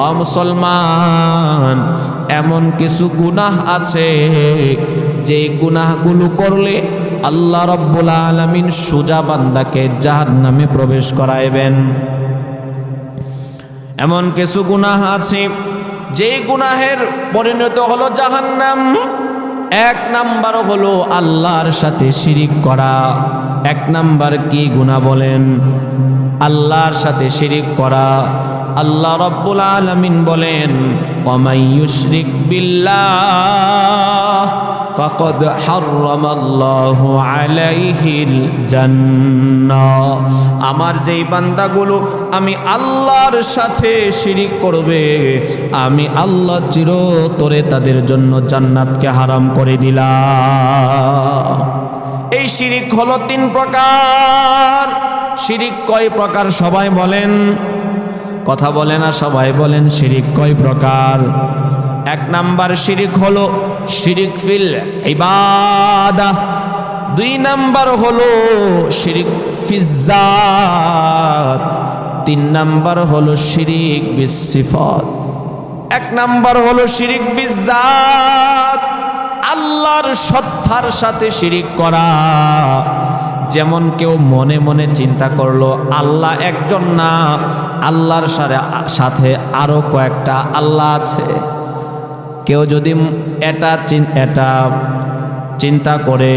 ও মুসলমান, এমন কিছু গুনাহ আছে যে গুনাহগুলো করলে আল্লাহ রাব্বুল আলামিন সোজা বান্দাকে জাহান্নামে প্রবেশ করাইবেন। এমন কিছু গুনাহ আছে যেই গুনাহের পরিণত হলো জাহান্নাম। এক নাম্বার হলো আল্লাহর সাথে শিরিক করা। এক নাম্বার কি গুনাহ বলেন? আল্লাহর সাথে শিরিক করা। আল্লাহ রাব্বুল আলামিন বলেন, ওয়ামাই ইউশরিক বিল্লাহ ফাকাদ হারামাল্লাহু আলাইহিল জান্নাহ। আমার যেই বান্দাগুলো আমি আল্লাহর সাথে শিরিক করবে, আমি আল্লাহ চিরতরে তাদের জন্য জান্নাতকে হারাম করে দিলাম। এই শিরিক হলো 3 প্রকার। শিরিক কয় প্রকার সবাই বলেন? কথা বলে না, সবাই বলেন শিরিক কয় প্রকার? 1 নাম্বার শিরিক হলো শিরিক ফিল ইবাদাহ। 2 নাম্বার হলো শিরিক ফিজ্জাত। 3 নাম্বার হলো শিরিক বিসিফাত। 1 নাম্বার হলো শিরিক বিজ্জাত, আল্লাহর সত্তার সাথে শিরিক করা। যেমন কেউ মনে মনে চিন্তা করলো আল্লাহ একজন না, আল্লাহর সাথে আরো কয়েকটা আল্লাহ আছে। কেউ যদি এটা চিন্তা করে,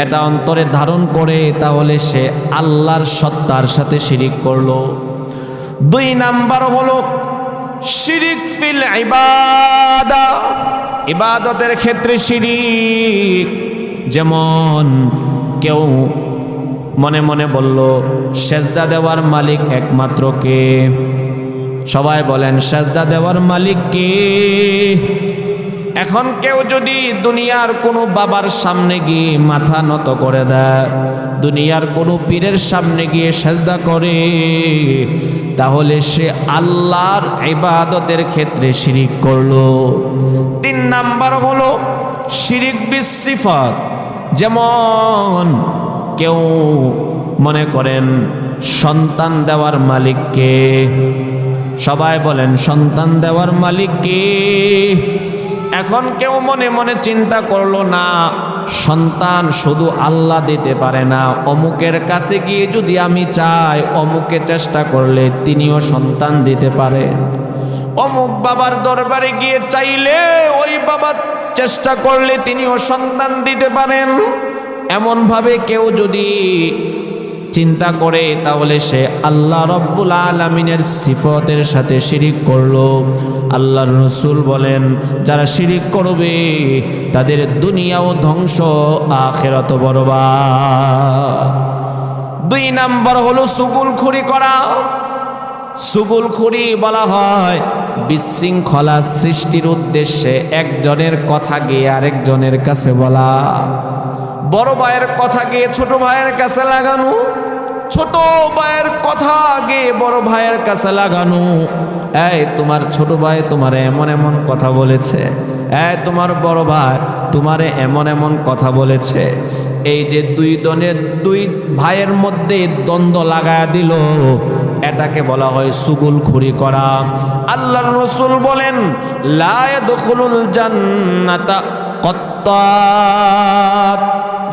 এটা অন্তরে ধারণ করে, তাহলে সে আল্লাহর সত্তার সাথে শিরিক করলো। 2 নাম্বার হলো শিরিক ফিল ইবাদা, ইবাদতের ক্ষেত্রে শিরিক। যেমন কেউ মনে মনে বলল সেজদা দেওয়ার মালিক একমাত্র কে? সবাই বলেন সেজদা দেওয়ার মালিক কে? এখন কেউ যদি দুনিয়ার কোনো বাবার সামনে গিয়ে মাথা নত করে দেয়, দুনিয়ার কোনো পীরের সামনে গিয়ে সেজদা করে, তাহলে সে আল্লাহর ইবাদতের ক্ষেত্রে শিরিক করলো। 3 নাম্বার হলো শিরিক বিসিফাত। যেমন কেউ মনে করেন সন্তান দেওয়ার মালিক কে? সবাই বলেন সন্তান দেওয়ার মালিক কে? এখন কেউ মনে মনে চিন্তা করলো না, সন্তান শুধু আল্লাহ দিতে পারে না, অমুকের কাছে গিয়ে যদি আমি চাই, অমুকে চেষ্টা করলে তিনিও সন্তান দিতে পারে। অমুক বাবার দরবারে গিয়ে চাইলে ওই বাবা চেষ্টা করলে তিনিও সন্তান দিতে পারেন। এমন ভাবে কেউ যদি চিন্তা করে, তাহলে সে আল্লাহ রাব্বুল আলামিনের সিফতের সাথে শিরিক করলো। আল্লাহর রাসূল বলেন, যারা শিরিক করবে তাদের দুনিয়াও ধ্বংস, আখিরাত বরবাদ। 2 নাম্বার হলো সুগুলখুরি করা। সুগুলখুরি বলা হয় বিশৃঙ্খলা সৃষ্টির উদ্দেশ্যে একজনের কথা গিয়ে আরেকজনের কাছে বলা। বড় ভাইয়ের কথা গিয়ে ছোট ভাইয়ের কাছে লাগানো, ছোট ভাইয়ের কথা গিয়ে বড় ভাইয়ের কাছে লাগানো। এই তোমার ছোট ভাই তোমারে এমন এমন কথা বলেছে, এই তোমার বড় ভাই তোমারে এমন এমন কথা বলেছে। এই যে 2 ভাইয়ের মধ্যে দ্বন্দ্ব লাগায়া দিল, এটাকে বলা হয় সুগুলখুরি করা। আল্লাহর রাসূল বলেন, লা ইয়াদখুলুল জান্নাতা কত্তাত।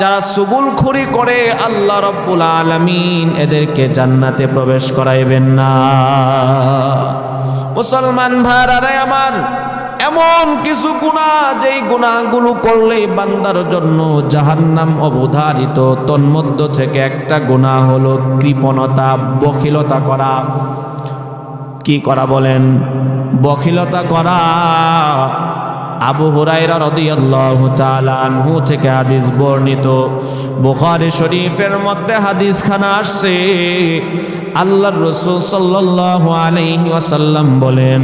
যারা সুগুলখুরি করে আল্লাহ রাব্বুল আলামিন এদেরকে জান্নাতে প্রবেশ করাইবেন না। মুসলমান ভাইরা আমার, এমন কিছু গুনাহ যেই গুনাহগুলো করলে বান্দার জন্য জাহান্নাম অবধারিত। তন্মধ্য থেকে একটা গুনাহ হলো কৃপণতা, বখিলতা করা। কি করা বলেন? বখিলতা করা। আবু হুরায়রা রাদিয়াল্লাহু তাআলা আনহু থেকে হাদিস বর্ণিত, বুখারী শরীফের মধ্যে হাদিস খানা আসছে। আল্লাহর রাসূল সাল্লাল্লাহু আলাইহি ওয়াসাল্লাম বলেন,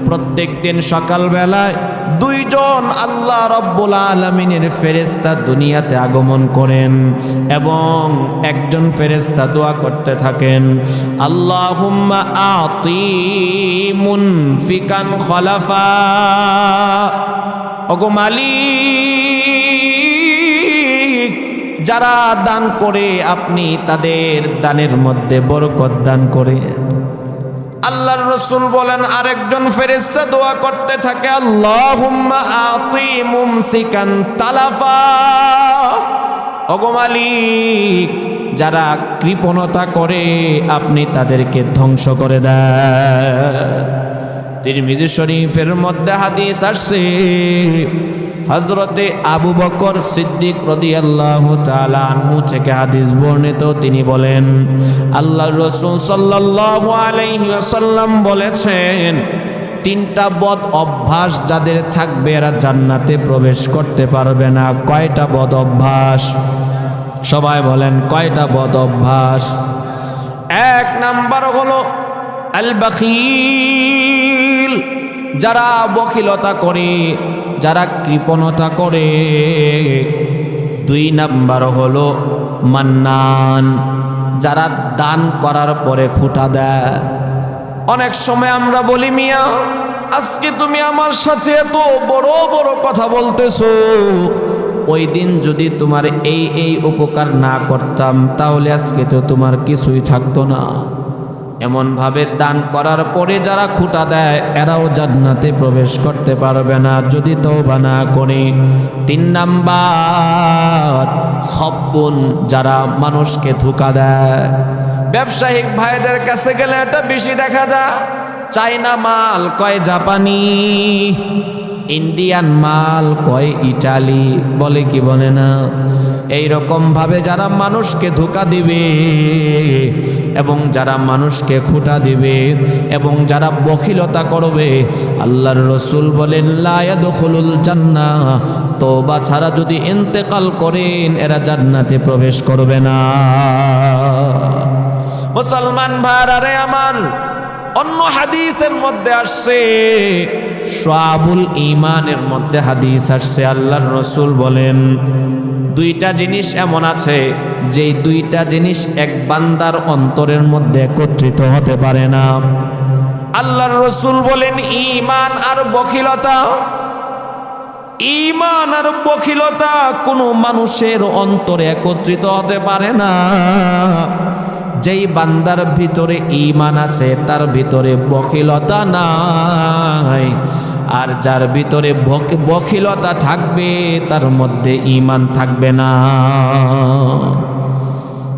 প্রত্যেক দিন সকালবেলায় 2 জন আল্লাহ রাব্বুল আলামিনের ফেরেশতা দুনিয়াতে আগমন করেন এবং একজন ফেরেশতা দোয়া করতে থাকেন, আল্লাহুম্মা আতি মুনফিকান খলাফা। ওগো মালিক, যারা দান করে আপনি তাদের দানের মধ্যে বরকত দান করে। আল্লাহর রাসূল বলেন, আরেকজন ফেরেশতা দোয়া করতে থাকে, আল্লাহুম্মা আতি মুমসিকান তালাফা। ওগো মালিক, যারা কৃপণতা করে আপনি তাদেরকে ধ্বংস করে দেন। তিরমিজি শরীফের মধ্যে হাদিস আসছে, হযরতে আবু বকর সিদ্দিক রাদিয়াল্লাহু তাআলা আনহু থেকে হাদিস বর্ণিত। তিনি বলেন, আল্লাহর রাসূল সাল্লাল্লাহু আলাইহি ওয়াসাল্লাম বলেছেন, তিনটা বদ অভ্যাস যাদের থাকবে এরা জান্নাতে প্রবেশ করতে পারবে না। কয়টা বদ অভ্যাস? সবাই বলেন কয়টা বদ অভ্যাস? এক নাম্বার হলো আল বাখিল, যারা বখিলতা করে, যারা কৃপণতা করে। দুই নাম্বার হলো মান্নান, যারা দান করার পরে খুঁটা দেয়। অনেক সময় আমরা বলি, মিয়া আজকে তুমি আমার সাথে এত বড় বড় কথা বলতেছো, ওই দিন যদি তোমার এই উপকার না করতাম তাহলে আজকে তো তোমার কিছুই থাকতো না। এমনভাবে দান করার পরে যারা খুঁটা দেয় এরাও জান্নাতে প্রবেশ করতে পারবে না যদি তওবা না করে। তিন নাম্বার খব্বুন, যারা মানুষকে ধোঁকা দেয়। ব্যবসায়িক ভাইদের কাছে গেলে এটা বেশি দেখা যায়। চাইনা মাল কয় জাপানি, ইন্ডিয়ান মাল কয় ইটালি, বলে কি বলে না? এইরকম ভাবে যারা মানুষকে ধোঁকা দিবে এবং যারা মানুষকে খুঁটা দিবে এবং যারা বখিলতা করবে, আল্লাহর রাসূল বলেন লা ইয়াদখুলুল জান্নাহ, তওবা ছাড়া যদি ইন্তেকাল করেন এরা জান্নাতে প্রবেশ করবে না। মুসলমান ভাইরা আমার, অন্য হাদিসের মধ্যে আসছে, শুআবুল ঈমানের মধ্যে হাদিস আসছে, আল্লাহর রাসূল বলেন দুইটা জিনিস এমন আছে যেই দুইটা জিনিস এক বান্দার অন্তরের মধ্যে একত্রিত হতে পারে না। আল্লাহর রাসূল বলেন ঈমান আর বখিলতা। ঈমান আর বখিলতা কোনো মানুষের অন্তরে একত্রিত হতে পারে না। যেই বান্দার ভিতরে ঈমান আছে তার ভিতরে বখিলতা নাই, আর যার ভিতরে বখিলতা থাকবে তার মধ্যে ঈমান থাকবে না।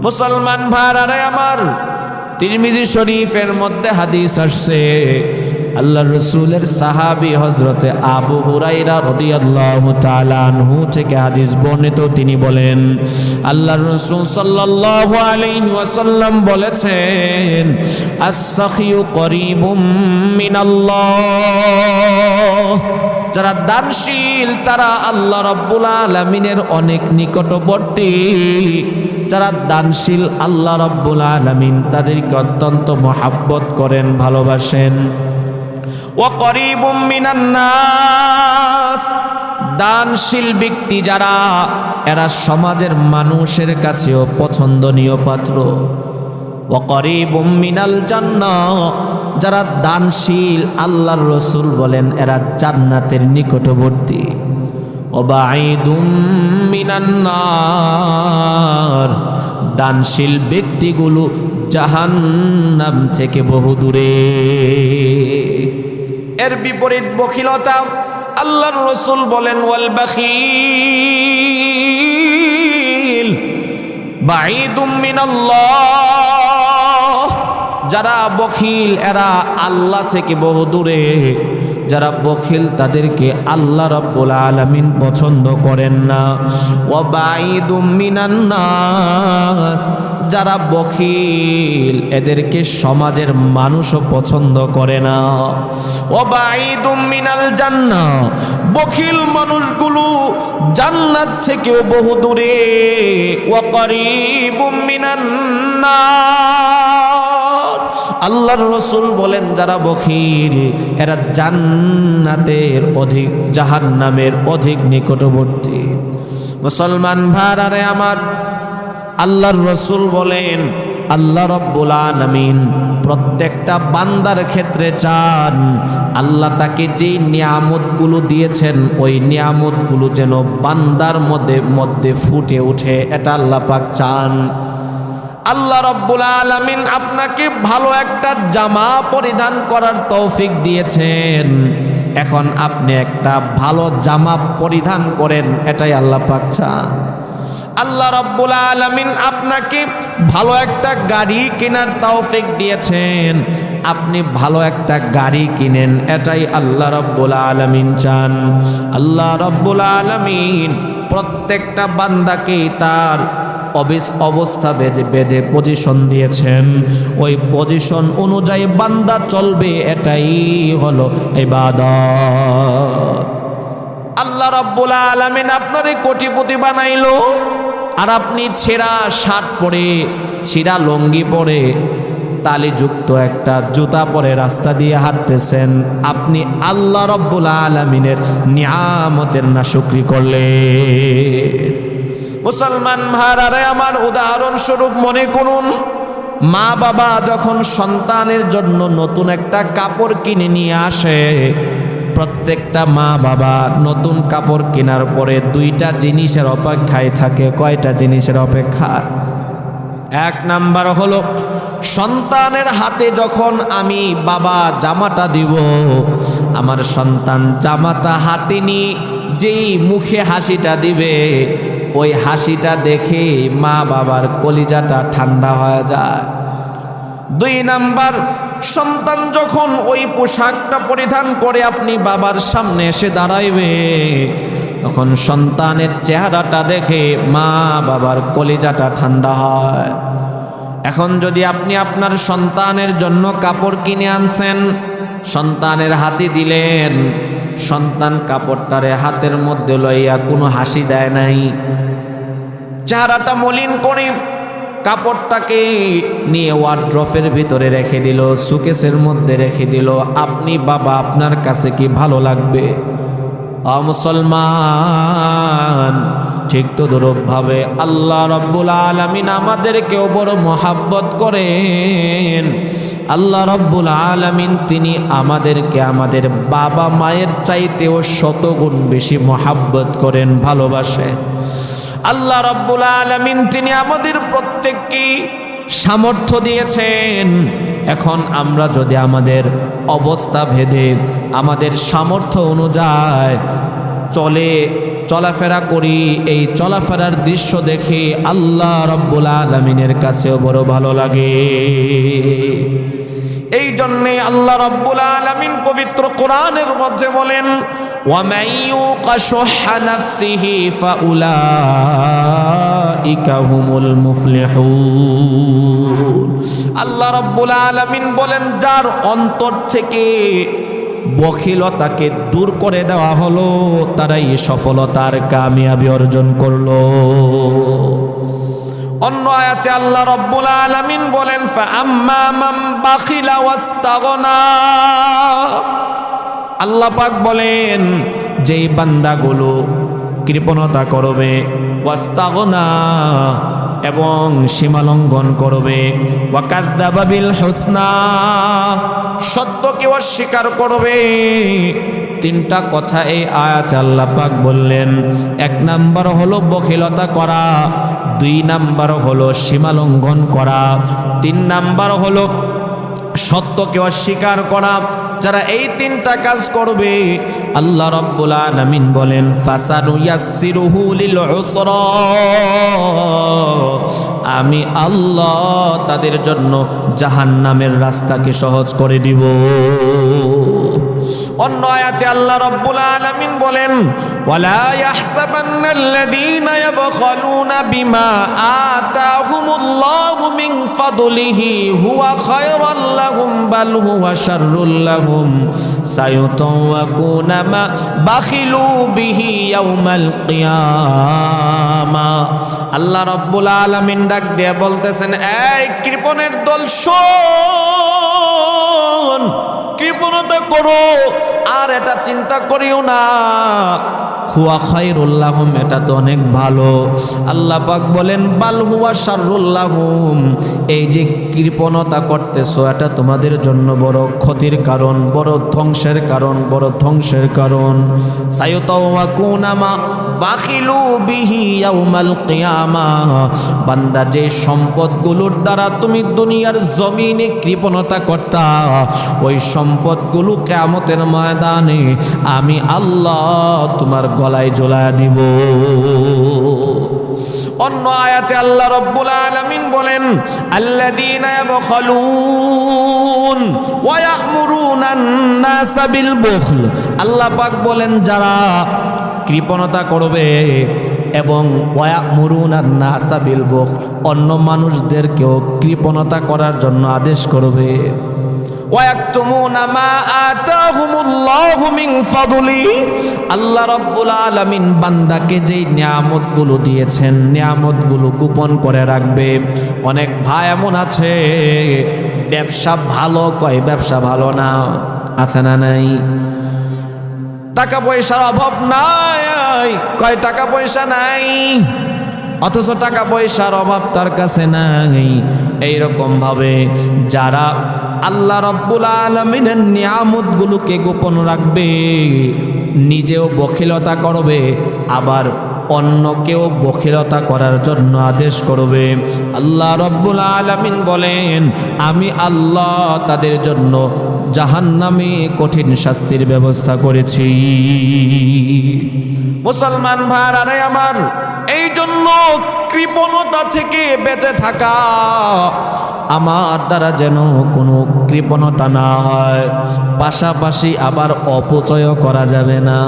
মুসলমান ভাইরা আমার, তিরমিজি শরীফের মধ্যে হাদিস আসছে, আল্লাহর রাসূলের সাহাবী হযরতে আবু হুরায়রা রাদিয়াল্লাহু তাআলা আনহু থেকে হাদিস বর্ণিত। তিনি বলেন, আল্লাহর রাসূল সাল্লাল্লাহু আলাইহি ওয়াসাল্লাম বলেছেন, আস-সাখিয়ু করিবুম মিনাল্লাহ, যারা দানশীল তারা আল্লাহ রাব্বুল আলামিনের অনেক নিকটবর্তী। যারা দানশীল আল্লাহ রাব্বুল আলামিন তাদেরকে অত্যন্ত মহব্বত করেন, ভালোবাসেন। ওয়া করিবুম মিনান নাস, দানশীল ব্যক্তি যারা এরা সমাজের মানুষের কাছেও পছন্দনীয় পাত্র। ওয়া করিবুম মিনাল জান্নাহ, যারা দানশীল আল্লাহর রাসূল বলেন এরা জান্নাতের নিকটবর্তী। ওয়া বাঈদুম মিনান নার, দানশীল ব্যক্তিগুলো জাহান্নাম থেকে বহু দূরে। এর বিপরীত বখিলতা, আল্লাহর রাসূল বলেন ওয়াল বাখিল বাঈদুম মিনাল্লাহ, যারা বখিল এরা আল্লাহ থেকে বহু দূরে। যারা বখিল তাদেরকে আল্লাহ রাব্বুল আলামিন পছন্দ করেন না। ওয়া বাঈদুম মিনান নাস, যারা বখিল এদেরকে সমাজের মানুষও পছন্দ করে না। ওয়া বাঈদুম মিনাল জান্নাহ, বখিল মানুষগুলো জান্নাত থেকেও বহু দূরে। ওয়া করিবুম মিনান নার, আল্লাহর রাসূল বলেন যারা বখিল এরা জান্নাতের অধিক জাহান্নামের অধিক নিকটবর্তী। মুসলমান ভাইরা আমার, আল্লাহর রাসূল বলেন আল্লাহ রাব্বুল আলামিন প্রত্যেকটা বান্দার ক্ষেত্রে চান আল্লাহ তাকে যেই নিয়ামতগুলো দিয়েছেন ওই নিয়ামতগুলো যেন বান্দার মধ্যে ফুটে ওঠে, এটা আল্লাহ পাক চান। আল্লাহ রাব্বুল আলামিন আপনাকে ভালো একটা জামা পরিধান করার তৌফিক দিয়েছেন, এখন আপনি একটা ভালো জামা পরিধান করেন, এটাই আল্লাহ পাক চান। আল্লাহ রাব্বুল আলামিন আপনাকে ভালো একটা গাড়ি কেনার তৌফিক দিয়েছেন, আপনি ভালো একটা গাড়ি কিনেন, এটাই আল্লাহ রাব্বুল আলামিন চান। আল্লাহ রাব্বুল আলামিন প্রত্যেকটা বান্দাকে তার অবস্থা বেঁধে পজিশন দিয়েছেন, ওই পজিশন অনুযায়ী বান্দা চলবে, এটাই হলো ইবাদত। আল্লাহ রাব্বুল আলামিন আপনারে কোটিপতি বানাইলো, আর আপনি ছেঁড়া শার্ট পরে, ছিঁড়া লুঙ্গি পরে, তালিযুক্ত একটা জুতা পরে রাস্তা দিয়ে হাঁটতেছেন, আপনি আল্লাহ রাব্বুল আলামিনের নিয়ামতের নাশুকরি করলেন। মুসলমান ভাইরা আমার, উদাহরণস্বরূপ মনে করুন, মা বাবা যখন সন্তানের জন্য নতুন একটা কাপড় কিনে নিয়ে আসে, প্রত্যেকটা মা বাবা নতুন কাপড় কেনার পরে দুইটা জিনিসের অপেক্ষায় থাকে। কয়টা জিনিসের অপেক্ষা? এক নাম্বার হলো সন্তানের হাতে যখন আমি বাবা জামাটা দিব, আমার সন্তান জামাটা হাতে নিয়ে যেই মুখে হাসিটা দিবে, ওই হাসিটা দেখে মা বাবার কলিজাটা ঠান্ডা হয়ে যায়। দুই নাম্বার, সন্তান যখন ওই পোশাকটা পরিধান করে আপনি বাবার সামনে এসে দাঁড়াইবে, তখন সন্তানের চেহারাটা দেখে মা বাবার কলিজাটা ঠান্ডা হয়। এখন যদি আপনি আপনার সন্তানের জন্য কাপড় কিনে আনছেন, সন্তানের হাতে দিলেন, সন্তান কাপড়টারে হাতের মধ্যে লইয়া কোনো হাসি দেয় নাই, চেহারাটা মলিন করে কাপড়টাকে নিয়ে ওয়ার্ড্রফের ভিতরে রেখে দিল, সুকেসের মধ্যে রেখে দিল, আপনি বাবা আপনার কাছে কি ভালো লাগবে? মুসলমান, ঠিক তদ্রূপভাবে আল্লাহ রাব্বুল আলামিন আমাদেরকেও বড় মহাব্বত করেন। আল্লাহ রাব্বুল আলামিন তিনি আমাদেরকে আমাদের বাবা মায়ের চাইতেও শতগুণ বেশি মহাব্বত করেন, ভালোবাসেন। আল্লাহ রাব্বুল আলামিন তিনি আমাদের প্রত্যেককে সামর্থ্য দিয়েছেন। এখন আমরা যদি আমাদের অবস্থা ভেদে আমাদের সামর্থ্য অনুযায়ী চলাফেরা করি, এই চলাফেরার দৃশ্য দেখে আল্লাহ রাব্বুল আলামিনের কাছেও বড় ভালো লাগে। এই জন্যে আল্লাহ রাব্বুল আলামিন পবিত্র কোরআনের মধ্যে বলেন, وَمَن يُوقَ شُحَّ نَفْسِهِ فَأُولَٰئِكَ هُمُ الْمُفْلِحُونَ। আল্লাহ রাব্বুল আলামিন বলেন, যার অন্তর থেকে বখিলতাকে দূর করে দেওয়া হলো, তারাই সফলতার কামিয়াবি অর্জন করলো। অন্য আয়াতে আল্লাহ রাব্বুল আলামিন বলেন, فَأَمَّا مَن بَخِلَ وَاسْتَغْنَىٰ। আল্লাহ পাক বলেন, যেই বান্দাগুলো কৃপণতা করবে, ওয়াস্তাগনা এবং সীমালঙ্ঘন করবে, ওয়াকাযযাবা বিল হুসনা সত্যকে অস্বীকার করবে, তিনটা কথা এই আয়াতে আল্লাহ পাক বললেন। এক নাম্বার হলো বখিলতা করা, দুই নাম্বার হলো সীমালঙ্ঘন করা, তিন নাম্বার হলো সত্যকে অস্বীকার করা। যারা এই তিনটা কাজ করবে, আল্লাহ রাব্বুল আলামিন বলেন, ফাসানুয়াসসিরুহু লিল উসরা, আমি আল্লাহ তাদের জন্য জাহান্নামের রাস্তাকে সহজ করে দিব। অন্য আয়াতে আল্লাহ রাব্বুল আলামিন বলেন, ওয়ালা ইয়াহসাবান্নাল্লাযীনা ইয়াবখালুনা বিমা আতাহুমুল্লাহু মিন ফাদলিহি হুয়া খায়রাল লাহুম বাল হুয়া শাররুল লাহুম সায়ুতাওয়াকুনা মা বাখিলু বিহি ইয়াউমাল কিয়ামা। আল্লাহ রাব্বুল আলামিন ডাক দিয়ে বলতেছেন, এই কৃপণের দল শোন, কৃপণতা করো আর এটা চিন্তা করিও না, হুয়া খায়রুল লাহুম, এটা তো অনেক ভালো। আল্লাহ পাক বলেন, বাল হুয়া শাররুল লাহুম, এই যে কৃপণতা করতেছো এটা তোমাদের জন্য বড় ক্ষতির কারণ, বড় ধ্বংসের কারণ, বড় ধ্বংসের কারণ। সায়ুতাওয়াকুনা মা বাখিলু বিহি ইয়াউমাল কিয়ামা, বান্দা যে সম্পদগুলোর দ্বারা তুমি দুনিয়ার জমিনে কৃপণতা করতা, ওই সম্পদগুলো কিয়ামতের ময়দানে আমি আল্লাহ তোমার গলায় ঝোলায়া দিব। অন্য আয়াতে আল্লাহ রাব্বুল আলামিন বলেন আল্লাযীনা ইয়াবখালুন ওয়া ইয়া'মুরুনান নাসা বিল বুখল। আল্লাহ পাক বলেন যারা কৃপণতা করবে এবং ওয়ায়া'মুরুনান নাসা বিল বুখল, অন্য মানুষদেরকেও কৃপণতা করার জন্য আদেশ করবে। ওয়ায়াকতুমুনা মা আতাহুমুল্লাহু মিন ফাদলি, আল্লাহ রাব্বুল আলামিন বান্দাকে যেই নিয়ামতগুলো দিয়েছেন নিয়ামতগুলো গোপন করে রাখবে। অনেক ভাই এমন আছে ব্যবসা ভালো কয় ব্যবসা ভালো না, আছে না নাই? টাকা পয়সার অভাব নাই কয় টাকা পয়সা নাই, অথচ টাকা পয়সার অভাব তার কাছে নাই। এইরকম ভাবে যারা আল্লাহ রাব্বুল আলামিনের নিয়ামতগুলোকে গোপন রাখবে, নিজেও বখিলতা করবে, আবার অন্যকেও বখিলতা করার জন্য আদেশ করবে, আল্লাহ রাব্বুল আলামিন বলেন আমি আল্লাহ তাদের জন্য জাহান্নামে কঠিন শাস্তির ব্যবস্থা করেছি। মুসলমান ভাইরা আমার, এই জন্য কৃপণতা থেকে বেঁচে থাকা আমার দ্বারা যেন কোনো কৃপণতা না হয়। পাশাপাশি আবার অপচয় করা যাবে না,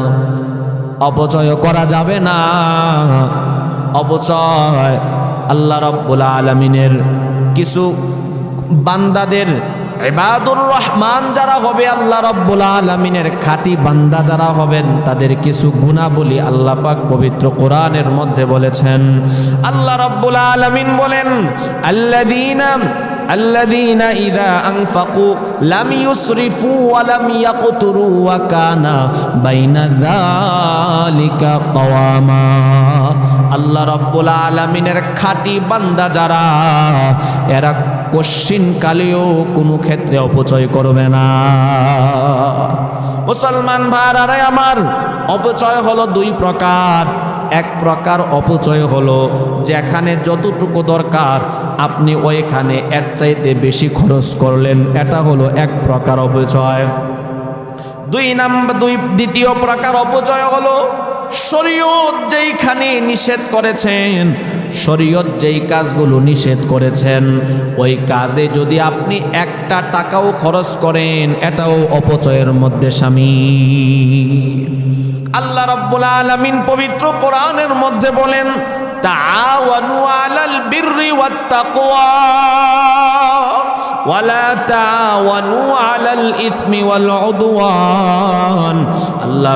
অপচয় করা যাবে না। অপচয় আল্লাহ রাব্বুল আলামিনের কিছু বান্দাদের, ইবাদুর রহমান যারা হবে, আল্লাহ রাব্বুল আলামিনের খাঁটি বান্দা যারা হবেন, তাদের কিছু গুণাবলী আল্লাহ পাক পবিত্র কোরআনের মধ্যে বলেছেন। আল্লাহ রাব্বুল আলামিন বলেন الذين إذا أنفقوا لم يسرفوا ولم يقتروا وكان بين ذلك قواما। আল্লাহ রাব্বুল আলামিনের খাঁটি বান্দা যারা, এরা কশিন কালেও কোনো ক্ষেত্রে অপচয় করবে না। মুসলমান ভাইরা আমার, অপচয় হলো দুই প্রকার। এক প্রকার অপচয় হলো যেখানে যতটুকু দরকার আপনি ওইখানে এর চাইতে বেশি খরচ করলেন, এটা হলো এক প্রকার অপচয়। দ্বিতীয় প্রকার অপচয় হলো শরীয়ত যেইখানে নিষেধ করেছেন, শরীয়ত যেই কাজগুলো নিষেধ করেছেন, ওই কাজে যদি আপনি একটা টাকাও খরচ করেন, এটাও অপচয়ের মধ্যে শামিল। আল্লাহ রাব্বুল আলামিন পবিত্র কোরআনের মধ্যে বলেন তাআওয়ানু আলাল বিররি ওয়াত তাকওয়া ওয়ালা তাআওয়ানু আলাল ইসমি ওয়াল উদওয়ান। আল্লাহ